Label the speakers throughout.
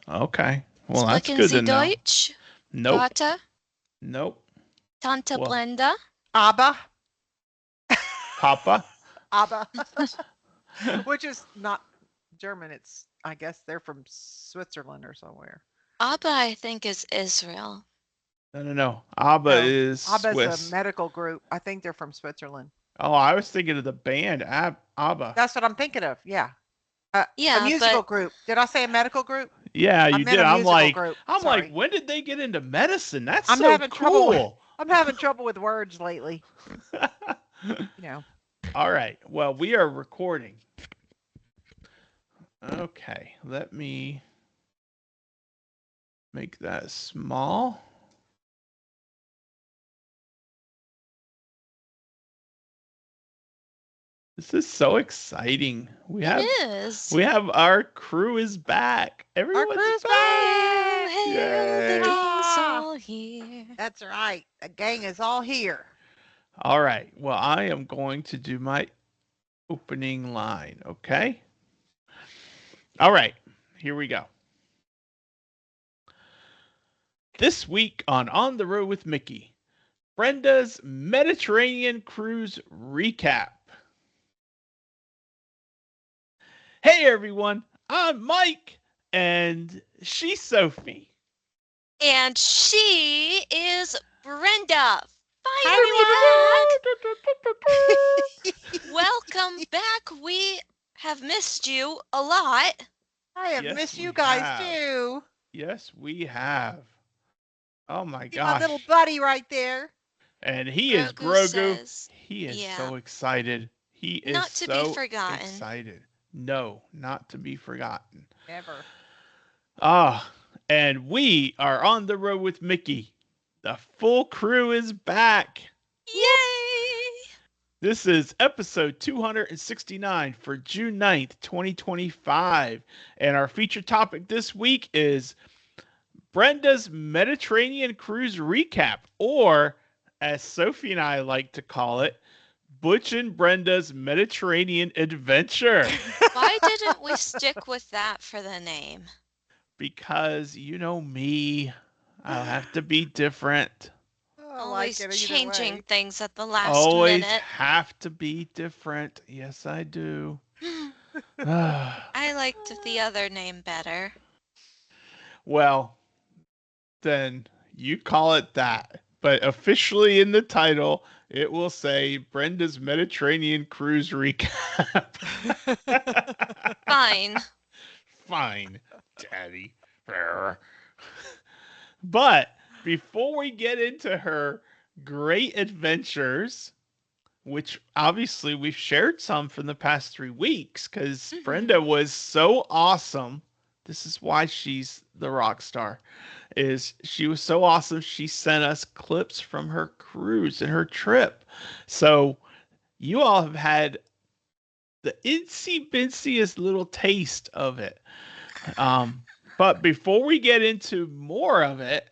Speaker 1: Okay. Well, that's
Speaker 2: Sprechen
Speaker 1: good
Speaker 2: Sie
Speaker 1: to know.
Speaker 2: Deutsch,
Speaker 1: Nope.
Speaker 2: Vater?
Speaker 1: Nope.
Speaker 2: Tante
Speaker 1: Well,
Speaker 2: Brenda?
Speaker 3: ABBA.
Speaker 1: Papa.
Speaker 3: ABBA. Which is not German. It's, I guess they're from Switzerland or somewhere.
Speaker 2: Abba, I think, is Israel.
Speaker 1: No, no, no. Abba
Speaker 3: No,
Speaker 1: is
Speaker 3: ABBA's a
Speaker 1: Swiss.
Speaker 3: medical group. I think they're from Switzerland.
Speaker 1: Oh, I was thinking of the band Abba.
Speaker 3: That's what I'm thinking of. Yeah. A
Speaker 2: Yeah,
Speaker 3: musical
Speaker 2: but
Speaker 3: group. Did I say a medical group?
Speaker 1: Yeah,
Speaker 3: I
Speaker 1: you
Speaker 3: meant
Speaker 1: did.
Speaker 3: a musical group.
Speaker 1: I'm like,
Speaker 3: Sorry.
Speaker 1: when did they get into medicine? That's
Speaker 3: I'm
Speaker 1: so
Speaker 3: having trouble with
Speaker 1: cool.
Speaker 3: I'm having trouble with words lately. You know.
Speaker 1: All right. Well, we are recording. Okay. Let me make that small. This is so exciting.
Speaker 2: it is.
Speaker 1: Our crew is back.
Speaker 3: Our
Speaker 1: Everyone's
Speaker 3: crew's
Speaker 1: back.
Speaker 3: back.
Speaker 2: Hail, the
Speaker 1: Yay.
Speaker 2: gang's
Speaker 3: Ah,
Speaker 2: all here.
Speaker 3: that's right. The gang is all here.
Speaker 1: All right. Well, I am going to do my opening line, okay? All right. Here we go. This week on the Road with Mickey, Brenda's Mediterranean cruise recap. Hey everyone, I'm Mike, and she's Sophie.
Speaker 2: And she is Brenda.
Speaker 3: Hi,
Speaker 2: Finally back. Welcome back. We have missed you a lot.
Speaker 3: I have
Speaker 1: Yes,
Speaker 3: missed
Speaker 1: we
Speaker 3: you guys
Speaker 1: have.
Speaker 3: too.
Speaker 1: Yes, we have. Oh my
Speaker 3: See my little
Speaker 1: gosh.
Speaker 3: buddy right there.
Speaker 1: And he is
Speaker 2: Grogu
Speaker 1: Grogu.
Speaker 2: says,
Speaker 1: He is
Speaker 2: yeah,
Speaker 1: so excited. He is
Speaker 2: not to be
Speaker 1: so
Speaker 2: forgotten.
Speaker 1: excited. No, not to be forgotten.
Speaker 3: Never.
Speaker 1: Ah, and we are on the road with Mickey. The full crew is back.
Speaker 2: Yay!
Speaker 1: This is episode 269 for June 9th, 2025. And our feature topic this week is Brenda's Mediterranean Cruise Recap, or as Sophie and I like to call it, Butch and Brenda's Mediterranean Adventure.
Speaker 2: Why didn't we stick with that for the name?
Speaker 1: Because you know me, I'll have to be different.
Speaker 3: I
Speaker 2: Always
Speaker 3: like it either
Speaker 2: changing
Speaker 3: way.
Speaker 2: things at the last
Speaker 1: Always
Speaker 2: minute.
Speaker 1: have to be different. Yes, I do.
Speaker 2: I liked the other name better.
Speaker 1: Well, then you call it that. But officially in the title, it will say Brenda's Mediterranean Cruise Recap.
Speaker 2: Fine.
Speaker 1: Fine, Daddy. But before we get into her great adventures, which obviously we've shared some from the past 3 weeks, because Brenda was so awesome. This is why she's the rock star. Is she was so awesome. She sent us clips from her cruise and her trip. So you all have had the insy bincyest little taste of it. But before we get into more of it,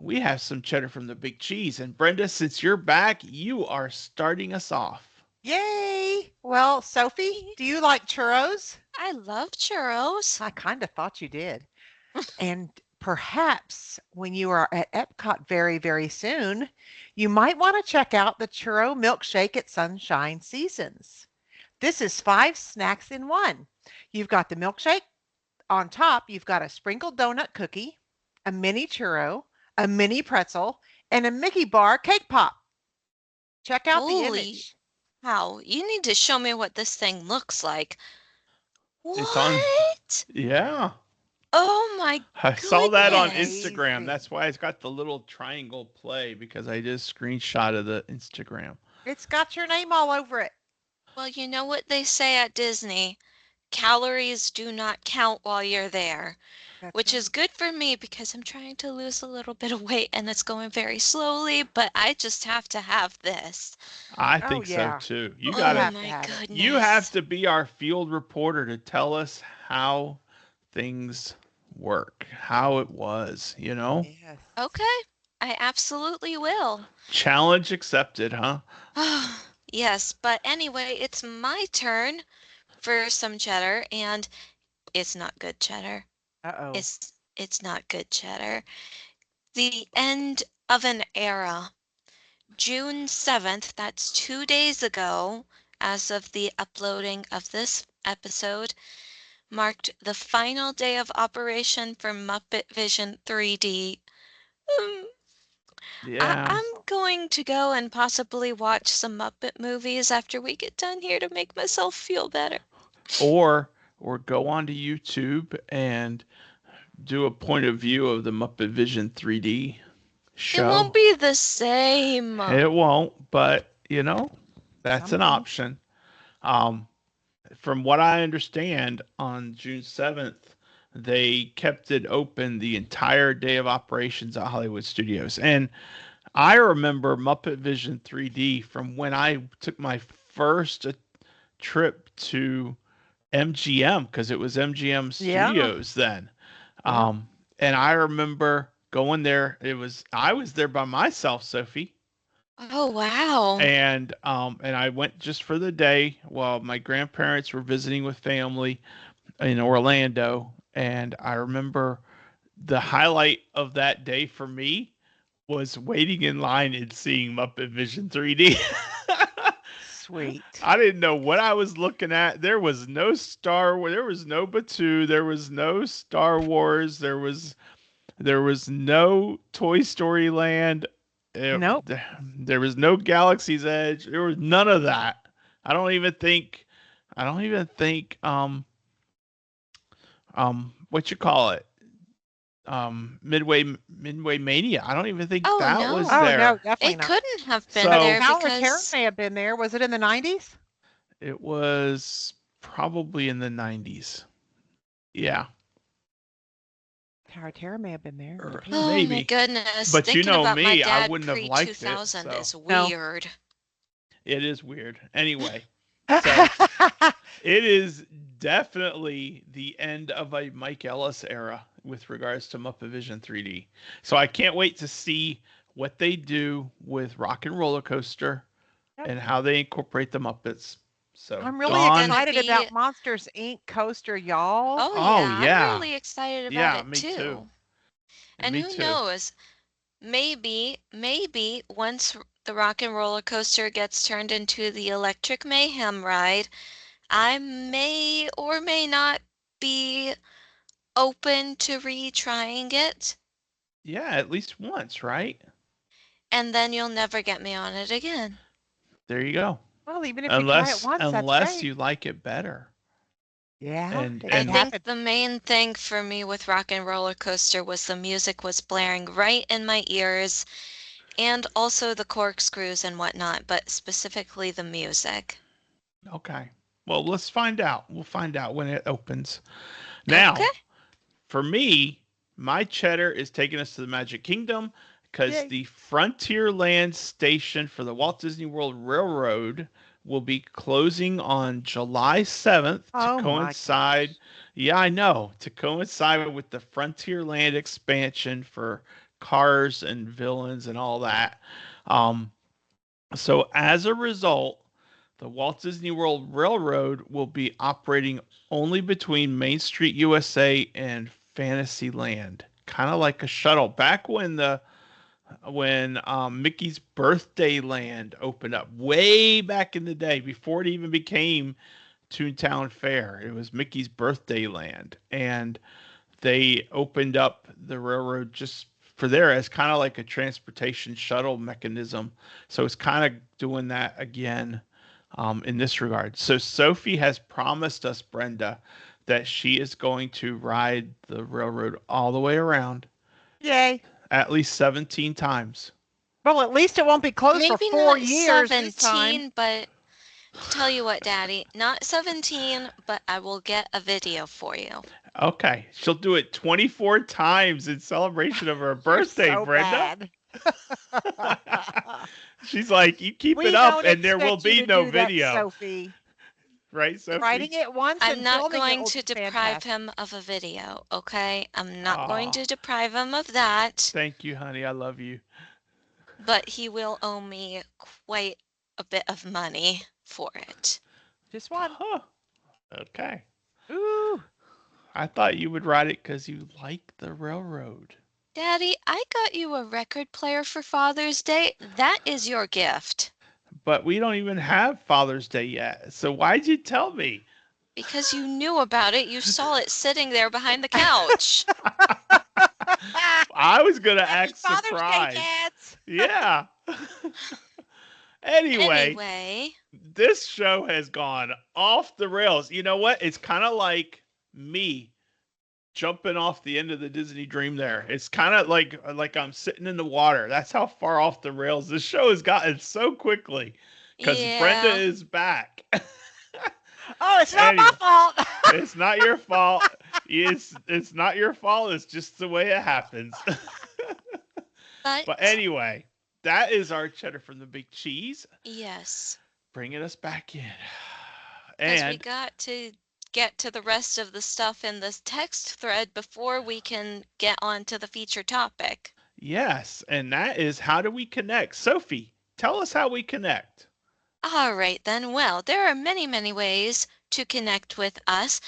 Speaker 1: we have some cheddar from the big cheese. And Brenda, since you're back, you are starting us off.
Speaker 3: Yay! Well, Sophie, do you like churros?
Speaker 2: I love churros.
Speaker 3: I kind of thought you did. And perhaps when you are at Epcot very, very soon, you might want to check out the churro milkshake at Sunshine Seasons. This is 5 snacks in one. You've got the milkshake. On top, you've got a sprinkled donut cookie, a mini churro, a mini pretzel, and a Mickey bar cake pop. Check out the
Speaker 2: Holy
Speaker 3: image.
Speaker 2: cow. You need to show me what this thing looks like.
Speaker 1: It's on.
Speaker 2: What?
Speaker 1: Yeah.
Speaker 2: Oh my
Speaker 1: I saw that on
Speaker 2: goodness.
Speaker 1: Instagram.
Speaker 3: Amazing.
Speaker 1: That's why it's got the little triangle play, because I did a screenshot of the Instagram.
Speaker 3: It's got your name all over it.
Speaker 2: Well, you know what they say at Disney? Calories do not count while you're there,
Speaker 3: That's
Speaker 2: which
Speaker 3: right.
Speaker 2: is good for me because I'm trying to lose a little bit of weight and it's going very slowly, but I just have to have this.
Speaker 1: I
Speaker 3: Oh,
Speaker 1: think
Speaker 3: yeah.
Speaker 1: so too. You
Speaker 2: Oh
Speaker 1: gotta.
Speaker 3: have to
Speaker 2: my
Speaker 3: have it.
Speaker 2: goodness.
Speaker 1: You have to be our field reporter to tell us how things work, how it was. You know,
Speaker 3: Yes.
Speaker 2: Okay, I absolutely will.
Speaker 1: challenge accepted, huh?
Speaker 2: Yes, but anyway, it's my turn for some cheddar, and it's not good cheddar.
Speaker 3: Uh-oh.
Speaker 2: It's it's not good, Cheddar. The end of an era. June 7th, that's 2 days ago, as of the uploading of this episode, marked the final day of operation for Muppet Vision 3D. Um,
Speaker 1: Yeah.
Speaker 2: I'm going to go and possibly watch some Muppet movies after we get done here to make myself feel better.
Speaker 1: Or go onto YouTube and do a point of view of the Muppet Vision 3D
Speaker 2: It won't
Speaker 1: show.
Speaker 2: be the same.
Speaker 1: It won't, but that's an
Speaker 3: Something.
Speaker 1: option. Um, from what I understand, on June 7th, they kept it open the entire day of operations at Hollywood Studios. And I remember Muppet Vision 3D from when I took my first trip to MGM, because it was MGM
Speaker 3: Yeah.
Speaker 1: Studios then.
Speaker 3: Yeah.
Speaker 1: And I remember going there. I was there by myself, Sophie.
Speaker 2: Oh, wow.
Speaker 1: And I went just for the day while my grandparents were visiting with family in Orlando. And I remember the highlight of that day for me was waiting in line and seeing Muppet Vision 3D.
Speaker 3: Sweet.
Speaker 1: I didn't know what I was looking at. There was no there was no Batu, there was no Star Wars, there was no Toy Story Land.
Speaker 3: Nope.
Speaker 1: There was no Galaxy's Edge. There was none of that. I don't even think what you call it? Midway Mania. I don't even think
Speaker 2: Oh,
Speaker 1: that
Speaker 2: no.
Speaker 1: was
Speaker 3: Oh,
Speaker 1: there.
Speaker 3: no, definitely
Speaker 2: It
Speaker 3: not.
Speaker 2: couldn't have been
Speaker 1: So-
Speaker 2: there
Speaker 3: Tower of Terror
Speaker 2: because
Speaker 3: may have been there. Was it in the 90s?
Speaker 1: It was probably in the 90s. Yeah.
Speaker 3: Tower of Terror may have been there.
Speaker 1: Or
Speaker 2: oh
Speaker 1: maybe.
Speaker 2: my goodness.
Speaker 1: But you
Speaker 2: Thinking
Speaker 1: know
Speaker 2: about my
Speaker 1: me, I
Speaker 2: dad
Speaker 1: wouldn't have liked it,
Speaker 2: pre-2000
Speaker 1: so.
Speaker 2: is
Speaker 3: No.
Speaker 2: weird.
Speaker 1: It is weird. Anyway, so it is definitely the end of a Mike Ellis era with regards to Muppet Vision 3D. So I can't wait to see what they do with Rock and Roller Coaster
Speaker 3: Yep.
Speaker 1: and how they incorporate the Muppets. So
Speaker 3: I'm really
Speaker 1: Dawn-
Speaker 3: excited
Speaker 2: Be-
Speaker 3: about Monsters Inc. Coaster, y'all.
Speaker 2: Oh,
Speaker 1: Oh,
Speaker 2: yeah.
Speaker 1: yeah.
Speaker 2: I'm really excited about
Speaker 1: Yeah,
Speaker 2: it
Speaker 1: me too.
Speaker 2: And
Speaker 1: Me
Speaker 2: who
Speaker 1: too.
Speaker 2: knows? Maybe once the Rock and Roller Coaster gets turned into the Electric Mayhem ride, I may or may not be open to retrying it,
Speaker 1: Yeah, at least once, right?
Speaker 2: and then you'll never get me on it again.
Speaker 1: There you go.
Speaker 3: Well, even if you try it once, that's
Speaker 1: Unless
Speaker 3: great.
Speaker 1: you like it better.
Speaker 3: Yeah,
Speaker 1: and-
Speaker 3: it
Speaker 2: I
Speaker 3: could
Speaker 2: think
Speaker 3: happen.
Speaker 2: the main thing for me with Rock and Roller Coaster was the music was blaring right in my ears, and also the corkscrews and whatnot, but specifically the music.
Speaker 1: Okay. Well, let's find out. We'll find out when it opens. Now,
Speaker 2: Okay.
Speaker 1: for me, my cheddar is taking us to the Magic Kingdom because
Speaker 3: Yay.
Speaker 1: the Frontierland station for the Walt Disney World Railroad will be closing on July 7th to
Speaker 3: Oh, my
Speaker 1: coincide.
Speaker 3: gosh.
Speaker 1: Yeah, I know. To coincide with the Frontierland expansion for cars and villains and all that. So as a result, the Walt Disney World Railroad will be operating only between Main Street USA and Fantasyland, kind of like a shuttle. Back when Mickey's Birthday Land opened up, way back in the day, before it even became Toontown Fair, it was Mickey's Birthday Land, and they opened up the railroad just for there as kind of like a transportation shuttle mechanism. So it's kind of doing that again in this regard. So Sophie has promised us, Brenda, that she is going to ride the railroad all the way around
Speaker 3: Yay.
Speaker 1: at least 17 times.
Speaker 3: Well, at least it won't be closed for
Speaker 2: Maybe
Speaker 3: 4
Speaker 2: not
Speaker 3: years this time.
Speaker 2: 17, but tell you what, Daddy, not 17, but I will get a video for you.
Speaker 1: Okay, she'll do it 24 times in celebration of her birthday,
Speaker 3: You're so
Speaker 1: Brenda.
Speaker 3: bad.
Speaker 1: She's like, you keep
Speaker 3: We
Speaker 1: it up
Speaker 3: don't
Speaker 1: and there will
Speaker 3: expect you
Speaker 1: be
Speaker 3: to
Speaker 1: no
Speaker 3: do that,
Speaker 1: video.
Speaker 3: Sophie.
Speaker 1: Right, Sophie?
Speaker 3: Writing it once
Speaker 2: I'm
Speaker 3: and
Speaker 2: not
Speaker 3: filming it
Speaker 2: going
Speaker 3: will
Speaker 2: to
Speaker 3: be
Speaker 2: deprive
Speaker 3: fantastic.
Speaker 2: him of a video, okay? I'm not going
Speaker 1: Aw.
Speaker 2: to deprive him of that,
Speaker 1: Thank you, honey. I love you.
Speaker 2: but he will owe me quite a bit of money for it.
Speaker 3: Just one.
Speaker 1: Huh. Okay.
Speaker 3: Ooh.
Speaker 1: I thought you would ride it because you like the railroad.
Speaker 2: Daddy, I got you a record player for Father's Day. That is your gift.
Speaker 1: But we don't even have Father's Day yet. So why'd you tell me?
Speaker 2: Because you knew about it. You saw it sitting there behind the couch.
Speaker 1: I was going to
Speaker 3: Happy
Speaker 1: act
Speaker 3: Father's Day,
Speaker 1: surprised.
Speaker 3: dads.
Speaker 1: Yeah. Anyway,
Speaker 2: Anyway,
Speaker 1: this show has gone off the rails. You know what? It's kind of like me jumping off the end of the Disney Dream there. It's kind of like I'm sitting in the water. That's how far off the rails this show has gotten so quickly cuz Brenda
Speaker 2: yeah.
Speaker 1: is back.
Speaker 3: Oh, it's not my
Speaker 1: Anyway,
Speaker 3: fault.
Speaker 1: it's not your fault. It's not your fault. It's just the way it happens. But
Speaker 2: But
Speaker 1: anyway, that is our cheddar from the big cheese,
Speaker 2: yes,
Speaker 1: bringing us back in.
Speaker 2: because we
Speaker 1: And
Speaker 2: got to get to the rest of the stuff in this text thread before we can get on to the feature topic.
Speaker 1: yes, and that is how do we connect? Sophie, tell us how we connect.
Speaker 2: All right, then. Well, there are many, many ways to connect with us.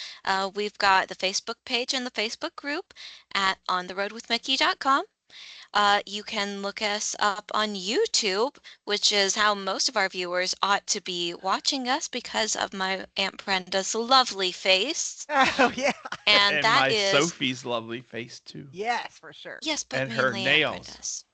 Speaker 2: We've got the Facebook page and the Facebook group at ontheroadwithmickey.com. You can look us up on YouTube, which is how most of our viewers ought to be watching us because of my Aunt Brenda's lovely face.
Speaker 3: Oh, yeah.
Speaker 2: And
Speaker 1: And
Speaker 2: that
Speaker 1: my
Speaker 2: is,
Speaker 1: Sophie's lovely face too.
Speaker 3: Yes, for sure.
Speaker 2: yes, but
Speaker 1: And her
Speaker 2: mainly Aunt
Speaker 1: nails.
Speaker 2: Brenda's.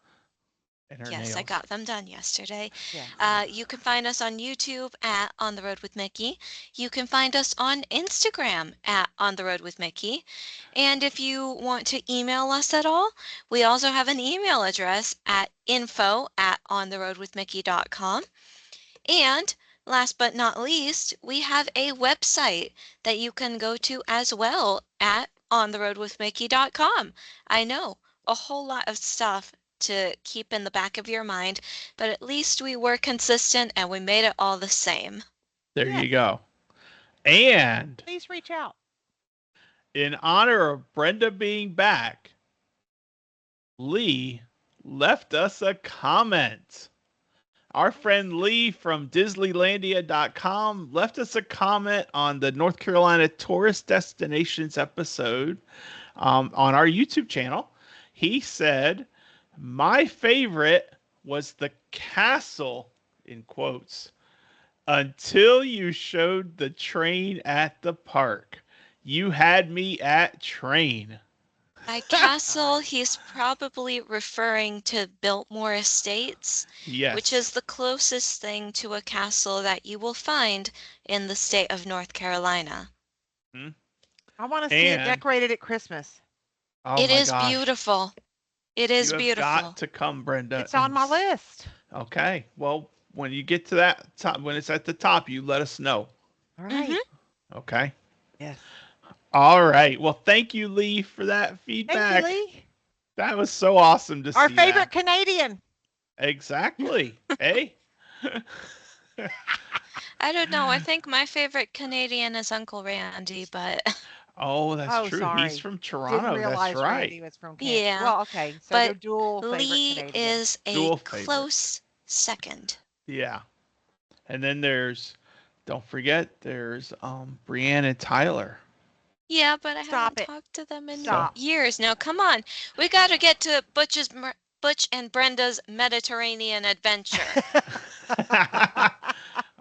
Speaker 1: And her
Speaker 2: Yes, I
Speaker 1: nails.
Speaker 2: got them done yesterday.
Speaker 3: Yeah.
Speaker 2: You can find us on YouTube at On the Road with Mickey. You can find us on Instagram at On the Road with Mickey. And if you want to email us at all, we also have an email address at info@ontheroadwithmickey.com. And last but not least, we have a website that you can go to as well at ontheroadwithmickey.com. I know, a whole lot of stuff to keep in the back of your mind, but at least we were consistent and we made it all the same.
Speaker 1: There
Speaker 3: Yes.
Speaker 1: you go. And
Speaker 3: Please reach out.
Speaker 1: in honor of Brenda being back, Lee left us a comment. Our friend Lee from Disneylandia.com left us a comment on the North Carolina Tourist Destinations episode on our YouTube channel. He said, my favorite was the castle, in quotes, until you showed the train at the park. You had me at train.
Speaker 2: By castle, he's probably referring to Biltmore Estates, which is
Speaker 1: Yes.
Speaker 2: the closest thing to a castle that you will find in the state of North Carolina.
Speaker 1: Hmm?
Speaker 3: I want to see it
Speaker 1: And,
Speaker 3: decorated at Christmas.
Speaker 1: oh
Speaker 2: It
Speaker 1: my
Speaker 2: is
Speaker 1: gosh,
Speaker 2: beautiful. It
Speaker 1: you
Speaker 2: is
Speaker 1: have got
Speaker 2: beautiful.
Speaker 1: to come, Brenda.
Speaker 3: It's on my list.
Speaker 1: Okay. Well, when you get to that top, when it's at the top, you let us know.
Speaker 3: All
Speaker 2: Mm-hmm.
Speaker 3: right.
Speaker 1: Okay.
Speaker 3: Yes.
Speaker 1: All right. Well, thank you, Lee, for that
Speaker 3: Thank you,
Speaker 1: feedback.
Speaker 3: Lee.
Speaker 1: That was so awesome to
Speaker 3: Our
Speaker 1: see
Speaker 3: favorite
Speaker 1: that.
Speaker 3: Canadian.
Speaker 1: Exactly. Hey.
Speaker 2: I don't know. I think my favorite Canadian is Uncle Randy, but
Speaker 1: Oh, that's
Speaker 3: Oh,
Speaker 1: true. He's
Speaker 3: sorry.
Speaker 1: from
Speaker 3: Didn't
Speaker 1: Toronto. That's
Speaker 3: realize
Speaker 1: right.
Speaker 3: Randy was from Canada.
Speaker 2: yeah.
Speaker 3: Well, okay. So they're
Speaker 2: But
Speaker 3: dual favorite
Speaker 2: Lee
Speaker 3: Canadian.
Speaker 2: is a
Speaker 1: Dual favorite.
Speaker 2: close second.
Speaker 1: Yeah. And then don't forget, there's Brianne and Tyler.
Speaker 2: Yeah, but I
Speaker 3: Stop
Speaker 2: haven't
Speaker 3: it.
Speaker 2: talked to them in
Speaker 3: Stop.
Speaker 2: years. Now, come on. We got to get to Butch and Brenda's Mediterranean adventure.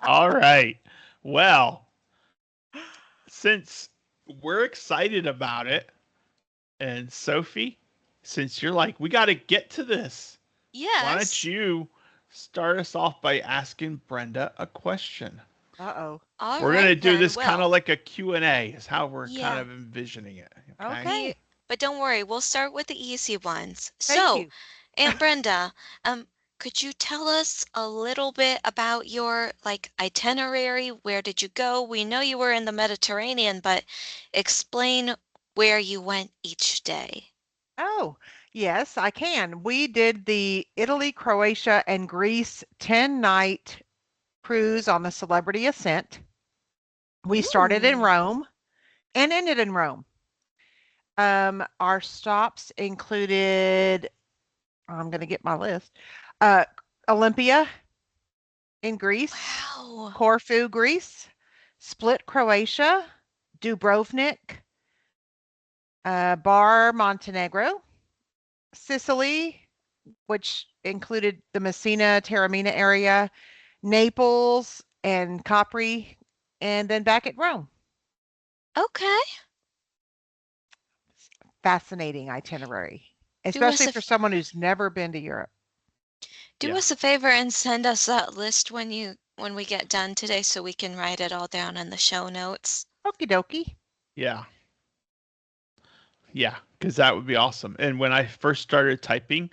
Speaker 1: All right. Well, since we're excited about it, and Sophie, since you're like, we got to get to this, why don't
Speaker 2: Yes.
Speaker 1: you start us off by asking Brenda a question?
Speaker 3: Uh-oh.
Speaker 2: All
Speaker 1: We're going to
Speaker 2: right
Speaker 1: do
Speaker 2: then.
Speaker 1: this kind
Speaker 2: Well,
Speaker 1: of like a Q&A is how we're kind
Speaker 2: yeah.
Speaker 1: of envisioning it. Okay.
Speaker 3: Okay.
Speaker 2: But don't worry, we'll start with the easy ones.
Speaker 3: Thank
Speaker 2: So,
Speaker 3: you.
Speaker 2: Aunt Brenda, could you tell us a little bit about your itinerary? Where did you go? We know you were in the Mediterranean, but explain where you went each day.
Speaker 3: Oh, yes, I can. We did the Italy, Croatia, and Greece 10-night cruise on the Celebrity Ascent. We started in
Speaker 2: Ooh.
Speaker 3: Rome and ended in Rome. Our stops included, I'm going to get my list, uh, Olympia in Greece,
Speaker 2: Wow.
Speaker 3: Corfu, Greece, Split, Croatia, Dubrovnik, Bar Montenegro, Sicily, which included the Messina, Taormina area, Naples, and Capri, and then back at Rome.
Speaker 2: Okay.
Speaker 3: Fascinating itinerary,
Speaker 2: Do us
Speaker 3: especially
Speaker 2: a
Speaker 3: for someone who's never been to Europe.
Speaker 2: do
Speaker 1: Yeah.
Speaker 2: us a favor and send us that list when we get done today so we can write it all down in the show notes.
Speaker 3: Okie dokie.
Speaker 1: Yeah. Yeah, because that would be awesome. And when I first started typing,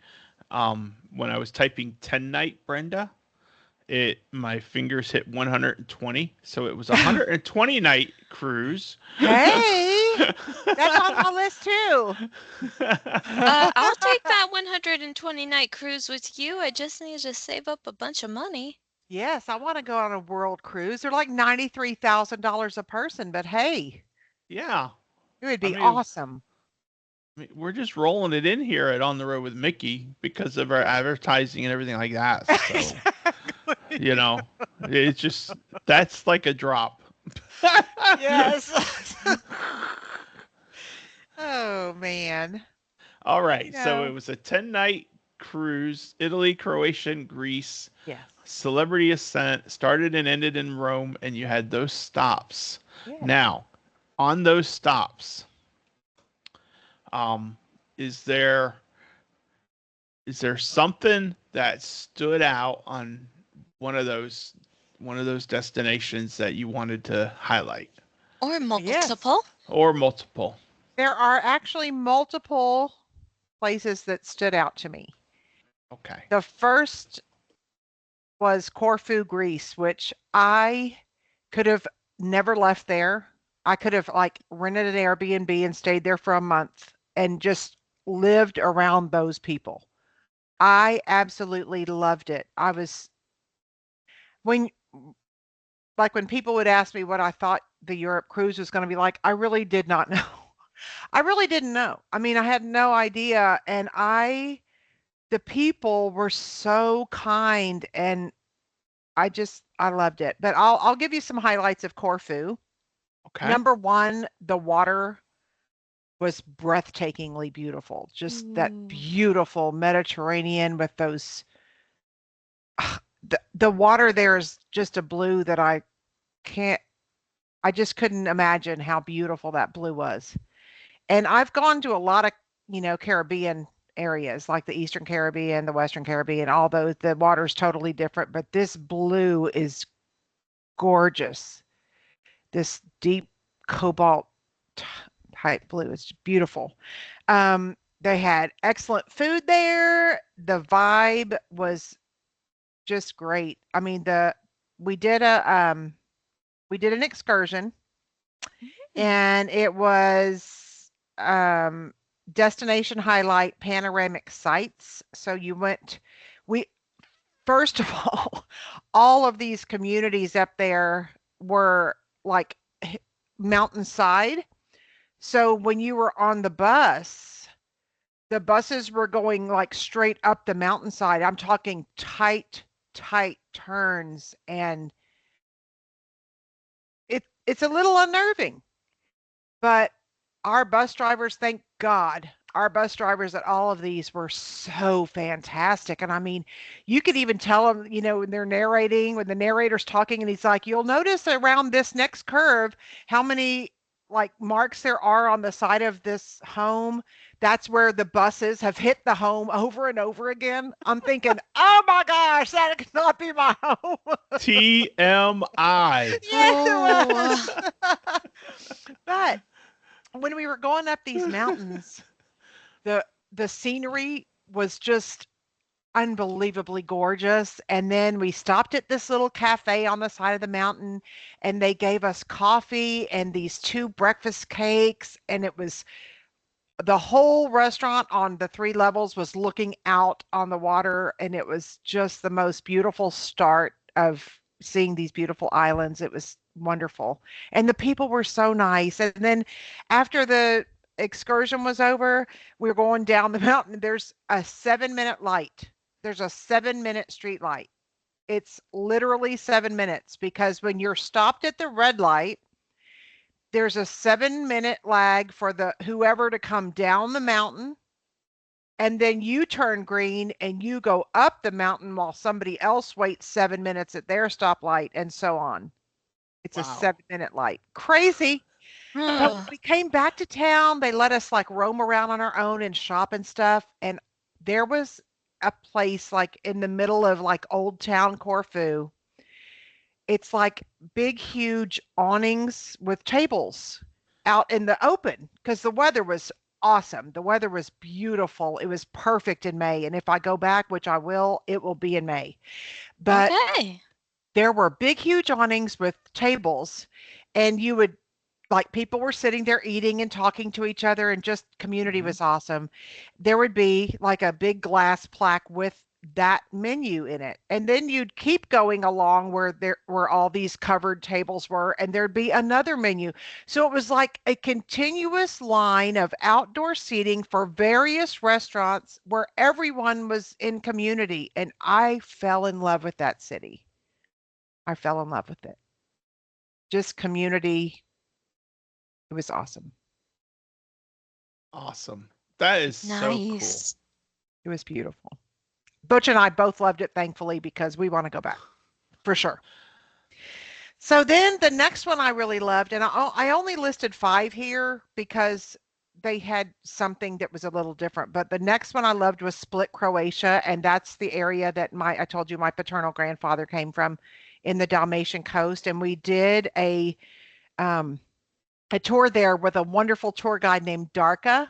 Speaker 1: when I was typing 10 night Brenda, my fingers hit 120, so it was a 120 night cruise.
Speaker 3: Hey, that's on my list too.
Speaker 2: I'll take that 120 night cruise with you. I just need to save up a bunch of money.
Speaker 3: Yes, I want to go on a world cruise. They're like $93,000 a person, but hey,
Speaker 1: Yeah.
Speaker 3: it would
Speaker 1: I
Speaker 3: be
Speaker 1: mean,
Speaker 3: awesome.
Speaker 1: we're just rolling it in here at On the Road with Mickey because of our advertising and everything like that. So,
Speaker 3: Exactly.
Speaker 1: you know, it's just that's like a drop.
Speaker 3: Yes. Oh man.
Speaker 1: All
Speaker 3: You
Speaker 1: right. So it
Speaker 3: know,
Speaker 1: was a 10-night cruise, Italy, Croatia, and Greece.
Speaker 3: yes.
Speaker 1: Celebrity Ascent started and ended in Rome, and you had those stops.
Speaker 3: Yes.
Speaker 1: Now, on those stops, um, is there is there something that stood out on one of those one of those destinations that you wanted to highlight,
Speaker 2: Or
Speaker 3: Yes.
Speaker 2: multiple.
Speaker 1: or multiple?
Speaker 3: There are actually multiple places that stood out to me.
Speaker 1: Okay.
Speaker 3: The first was Corfu, Greece, which I could have never left there. I could have like rented an Airbnb and stayed there for a month and just lived around those people. I absolutely loved it. I was when when people would ask me what I thought the Europe cruise was going to be like, I really did not know. I really didn't know. I mean, I had no idea and the people were so kind and I loved it. But I'll give you some highlights of Corfu.
Speaker 1: Okay.
Speaker 3: Number 1, the water was breathtakingly beautiful. Just that
Speaker 2: Ooh.
Speaker 3: beautiful Mediterranean with those the water there is just a blue that can't I just couldn't imagine how beautiful that blue was. And I've gone to a lot of, Caribbean areas like the Eastern Caribbean, the Western Caribbean, although the water's totally different, but this blue is gorgeous. This deep cobalt type blue is beautiful. They had excellent food there. The vibe was just great. I mean, the we did a we did an excursion
Speaker 2: Mm.
Speaker 3: and it was destination highlight panoramic sites. So you went we first of all of these communities up there were like mountainside. So when you were on the buses were going like straight up the mountainside. I'm talking tight turns and it's a little unnerving. But our bus drivers, thank God, our bus drivers at all of these were so fantastic. And I mean, you could even tell them, when they're narrating, when the narrator's talking, and he's like, you'll notice around this next curve how many like marks there are on the side of this home. That's where the buses have hit the home over and over again. I'm thinking, oh my gosh, that could not be my home.
Speaker 1: TMI.
Speaker 3: Yes, it
Speaker 2: Oh.
Speaker 3: was. But when we were going up these mountains, the the scenery was just unbelievably gorgeous. And then we stopped at this little cafe on the side of the mountain and they gave us coffee and these two breakfast cakes. And it was the whole restaurant on the three levels was looking out on the water. And it was just the most beautiful start of seeing these beautiful islands. It was wonderful. And the people were so nice. And then after the excursion was over, we were going down the mountain. There's a 7-minute light. There's a 7-minute street light. It's literally 7 minutes because when you're stopped at the red light, there's a 7-minute lag for the whoever to come down the mountain, and then you turn green and you go up the mountain while somebody else waits 7 minutes at their stoplight, and so on. It's a
Speaker 1: Wow.
Speaker 3: 7-minute light. Crazy. But when
Speaker 2: Ugh.
Speaker 3: we came back to town, they let us like roam around on our own and shop and stuff. And there was a place like in the middle of like Old Town Corfu. It's like big, huge awnings with tables out in the open because the weather was awesome. The weather was beautiful. It was perfect in May. And if I go back, which I will, it will be in May. But
Speaker 2: Okay.
Speaker 3: there were big, huge awnings with tables, and you would like people were sitting there eating and talking to each other, and just community
Speaker 1: Hmm.
Speaker 3: was awesome. There would be like a big glass plaque with that menu in it. And then you'd keep going along where all these covered tables were, and there'd be another menu. So it was like a continuous line of outdoor seating for various restaurants where everyone was in community. And I fell in love with that city. I fell in love with it. Just community. It was awesome.
Speaker 1: Awesome. That is so cool.
Speaker 2: Nice.
Speaker 3: It was beautiful. Butch and I both loved it, thankfully, because we want to go back for sure. So then the next one I really loved, and I only listed 5 here because they had something that was a little different. But the next one I loved was Split, Croatia, and that's the area that I told you my paternal grandfather came from in the Dalmatian coast, and we did um, a tour there with a wonderful tour guide named Darka,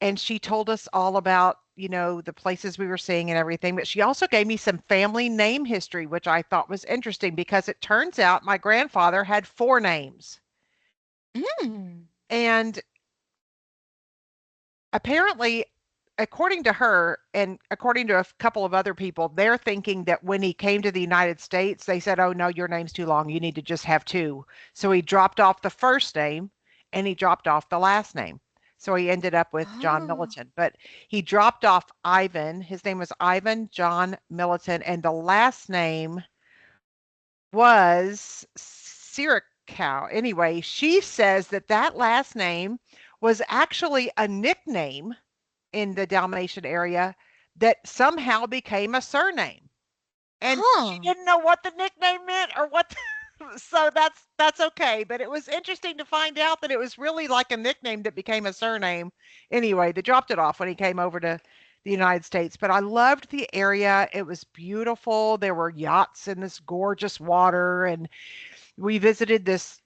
Speaker 3: and she told us all about the places we were seeing and everything. But she also gave me some family name history, which I thought was interesting because it turns out my grandfather had 4 names,
Speaker 2: Mm.
Speaker 3: and apparently, according to her and according to a couple of other people, they're thinking that when he came to the United States, they said, oh no, your name's too long, you need to just have 2. So he dropped off the first name and he dropped off the last name. So he ended up with John
Speaker 2: Oh.
Speaker 3: Milliton, but he dropped off Ivan. His name was Ivan John Milliton, and the last name was Sirikow. Anyway, she says that that last name was actually a nickname in the Dalmatian area that somehow became a surname. And she
Speaker 2: Huh.
Speaker 3: didn't know what the nickname meant or what. So that's okay. But it was interesting to find out that it was really like a nickname that became a surname. Anyway, they dropped it off when he came over to the United States. But I loved the area. It was beautiful. There were yachts in this gorgeous water, and we visited this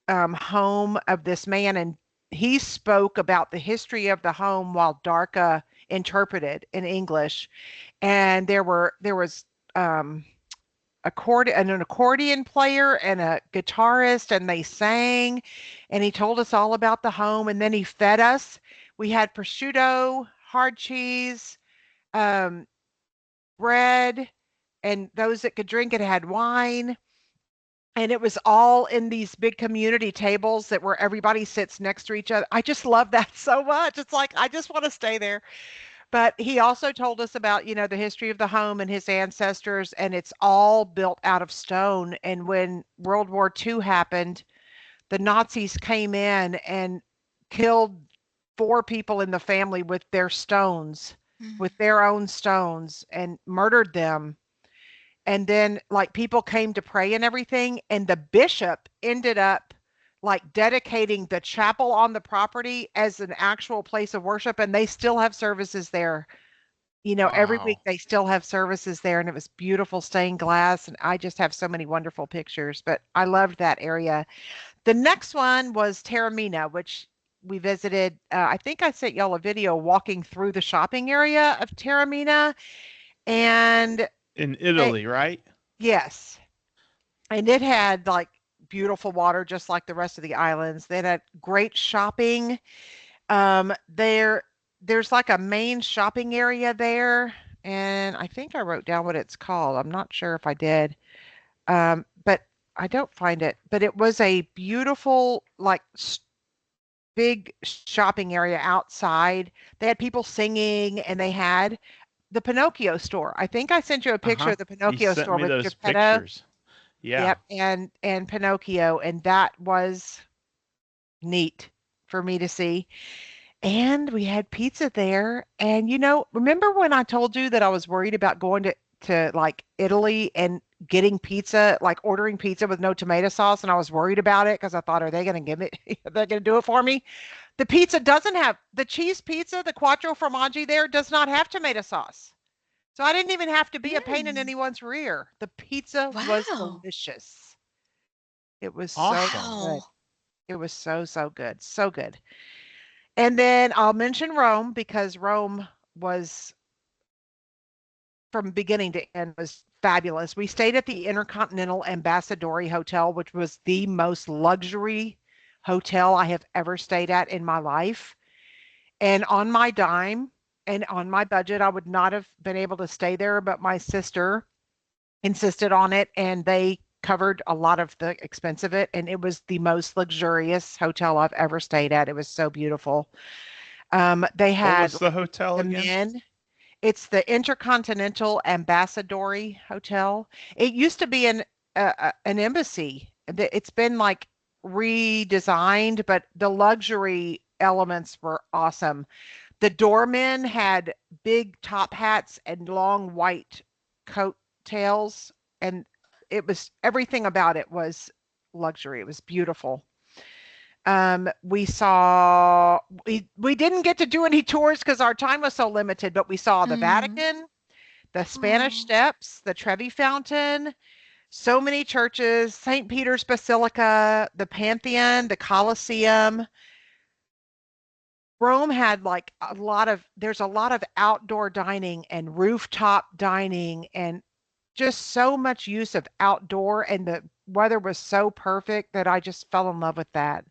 Speaker 3: home of this man, and he spoke about the history of the home while Darka interpreted in English. And there was um, an accordion player and a guitarist, and they sang. And he told us all about the home, and then he fed us. We had prosciutto, hard cheese, um, bread, and those that could drink it had wine, and it was all in these big community tables that where everybody sits next to each other. I just love that so much. It's like I just want to stay there. But he also told us about, the history of the home and his ancestors, and it's all built out of stone. And when World War II happened, the Nazis came in and killed 4 people in the family with their stones,
Speaker 2: Mm.
Speaker 3: with their own stones, and murdered them. And then like people came to pray and everything, and the bishop ended up like dedicating the chapel on the property as an actual place of worship, and they still have services there. Every week
Speaker 1: Wow.
Speaker 3: they still have services there, and it was beautiful stained glass, and I just have so many wonderful pictures. But I loved that area. The next one was Taormina, which we visited. I think I sent y'all a video walking through the shopping area of Taormina, and
Speaker 1: In
Speaker 3: they,
Speaker 1: Italy, right?
Speaker 3: yes, and it had like beautiful water just like the rest of the islands. They had great shopping. There's like a main shopping area there, and I think I wrote down what it's called. I'm not sure if I did. But I don't find it. But it was a beautiful like big shopping area outside. They had people singing, and they had the Pinocchio store. I think I sent you a picture
Speaker 1: Uh-huh.
Speaker 3: of the
Speaker 1: You
Speaker 3: Pinocchio
Speaker 1: sent
Speaker 3: store
Speaker 1: me
Speaker 3: with
Speaker 1: those
Speaker 3: Geppetto.
Speaker 1: pictures. Yeah.
Speaker 3: Yep, and Pinocchio, and that was neat for me to see. And we had pizza there. And remember when I told you that I was worried about going to like Italy and getting pizza, like ordering pizza with no tomato sauce, and I was worried about it because I thought, are they going to give it? They're going to do it for me. The pizza doesn't have the cheese pizza, the quattro formaggi there does not have tomato sauce. So I didn't even have to be a pain in
Speaker 2: Mm.
Speaker 3: anyone's rear. The pizza was
Speaker 2: Wow.
Speaker 3: delicious. It was so
Speaker 1: Awesome.
Speaker 3: good.
Speaker 2: Wow.
Speaker 3: It was so, so good. So good. And then I'll mention Rome because Rome was from beginning to end was fabulous. We stayed at the Intercontinental Ambassadori Hotel, which was the most luxury hotel I have ever stayed at in my life. And on my dime and on my budget, I would not have been able to stay there, but my sister insisted on it and they covered a lot of the expense of it. And it was the most luxurious hotel I've ever stayed at. It was so beautiful. They
Speaker 1: What
Speaker 3: had
Speaker 1: was the hotel
Speaker 3: the
Speaker 1: again?
Speaker 3: men. It's the Intercontinental Ambassadori Hotel. It used to be an embassy. It's been like redesigned, but the luxury elements were awesome. The doormen had big top hats and long white coat tails, and it was everything about it was luxury. It was beautiful. We didn't get to do any tours because our time was so limited, but we saw the
Speaker 2: Mm.
Speaker 3: Vatican, the Spanish
Speaker 2: Oh.
Speaker 3: Steps, the Trevi Fountain, so many churches, St. Peter's Basilica, the Pantheon, the Colosseum. Rome had like there's a lot of outdoor dining and rooftop dining and just so much use of outdoor, and the weather was so perfect that I just fell in love with that.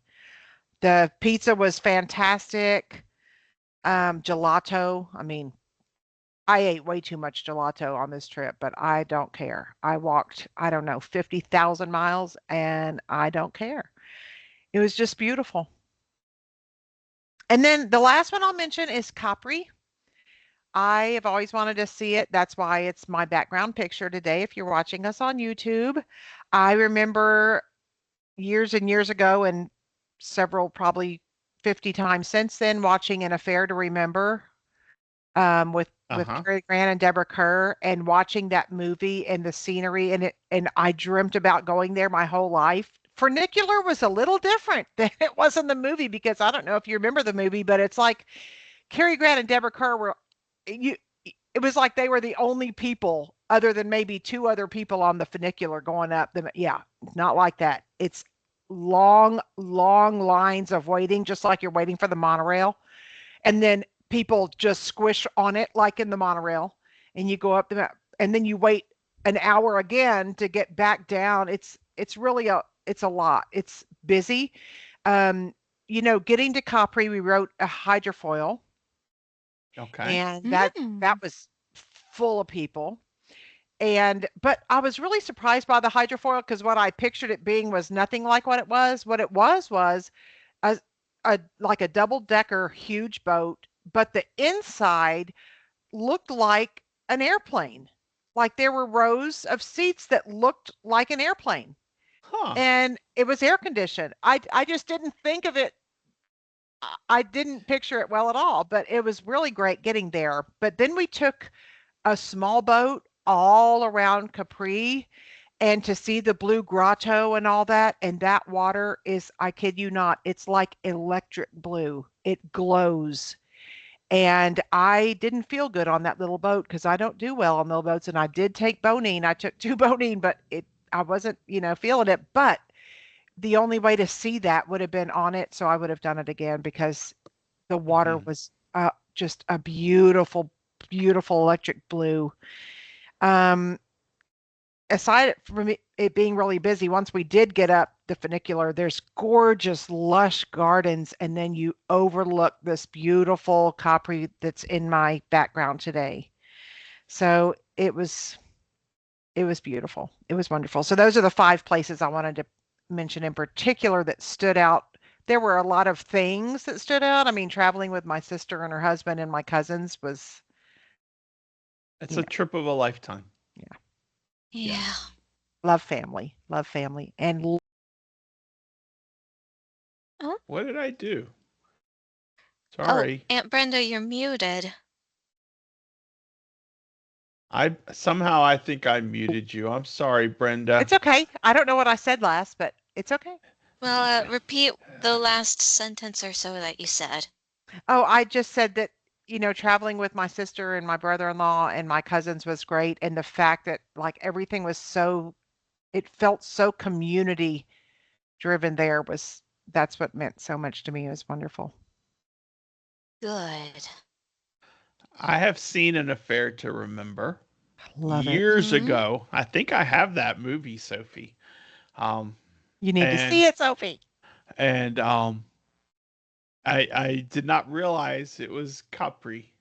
Speaker 3: The pizza was fantastic. Gelato. I mean, I ate way too much gelato on this trip, but I don't care. I walked, I don't know, 50,000 miles and I don't care. It was just beautiful. And then the last one I'll mention is Capri. I have always wanted to see it. That's why it's my background picture today. If you're watching us on YouTube, I remember years and years ago, and several, probably 50 times since then, watching An Affair to Remember with
Speaker 1: Uh-huh.
Speaker 3: Cary Grant and Deborah Kerr, and watching that movie and the scenery and I dreamt about going there my whole life. Funicular was a little different than it was in the movie because I don't know if you remember the movie, but it's like Cary Grant and Deborah Kerr were you it was like they were the only people other than maybe two other people on the funicular going up. Yeah, not like that. It's long, long lines of waiting, just like you're waiting for the monorail. And then people just squish on it like in the monorail. And you go up and then you wait an hour again to get back down. It's really it's a lot. It's busy. Um, getting to Capri, we wrote a hydrofoil,
Speaker 1: Okay.
Speaker 3: and that
Speaker 2: Mm.
Speaker 3: was full of people. And but I was really surprised by the hydrofoil because what I pictured it being was nothing like what it was. What it was a, a like a double decker huge boat, but the inside looked like an airplane. Like there were rows of seats that looked like an airplane,
Speaker 1: Huh.
Speaker 3: and it was air conditioned. I just didn't think of it. I didn't picture it well at all, but it was really great getting there. But then we took a small boat all around Capri and to see the blue grotto and all that. And that water is, I kid you not, it's like electric blue. It glows. And I didn't feel good on that little boat because I don't do well on little boats. And I did take bonine. I took two bonine, but I wasn't, feeling it. But the only way to see that would have been on it. So I would have done it again because the water
Speaker 1: Hmm.
Speaker 3: was just a beautiful, beautiful electric blue. Um, Aside from it being really busy, once we did get up the funicular, there's gorgeous, lush gardens, and then you overlook this beautiful Capri that's in my background today. So it was beautiful. It was wonderful. So those are the five places I wanted to mention in particular that stood out. There were a lot of things that stood out. I mean, traveling with my sister and her husband and my cousins was,
Speaker 1: It's
Speaker 3: you
Speaker 1: a
Speaker 3: know,
Speaker 1: trip of a lifetime.
Speaker 3: yeah,
Speaker 2: Yeah.
Speaker 1: Yes.
Speaker 3: love family, and
Speaker 1: What did I do?
Speaker 2: Oh,
Speaker 1: Sorry.
Speaker 2: Aunt Brenda, you're muted.
Speaker 1: I think I muted you. I'm sorry, Brenda.
Speaker 3: It's okay. I don't know what I said last, but it's okay.
Speaker 2: Well, repeat the last sentence or so that you said.
Speaker 3: Oh, I just said that, traveling with my sister and my brother-in-law and my cousins was great. And the fact that like everything was it felt so community driven there that's what meant so much to me. It was wonderful.
Speaker 2: Good.
Speaker 1: I have seen An Affair to Remember
Speaker 3: Love it.
Speaker 1: years
Speaker 2: Mm-hmm.
Speaker 1: ago. I think I have that movie, Sophie. Um,
Speaker 3: You need to
Speaker 1: and
Speaker 3: see it, Sophie.
Speaker 1: and I did not realize it was Capri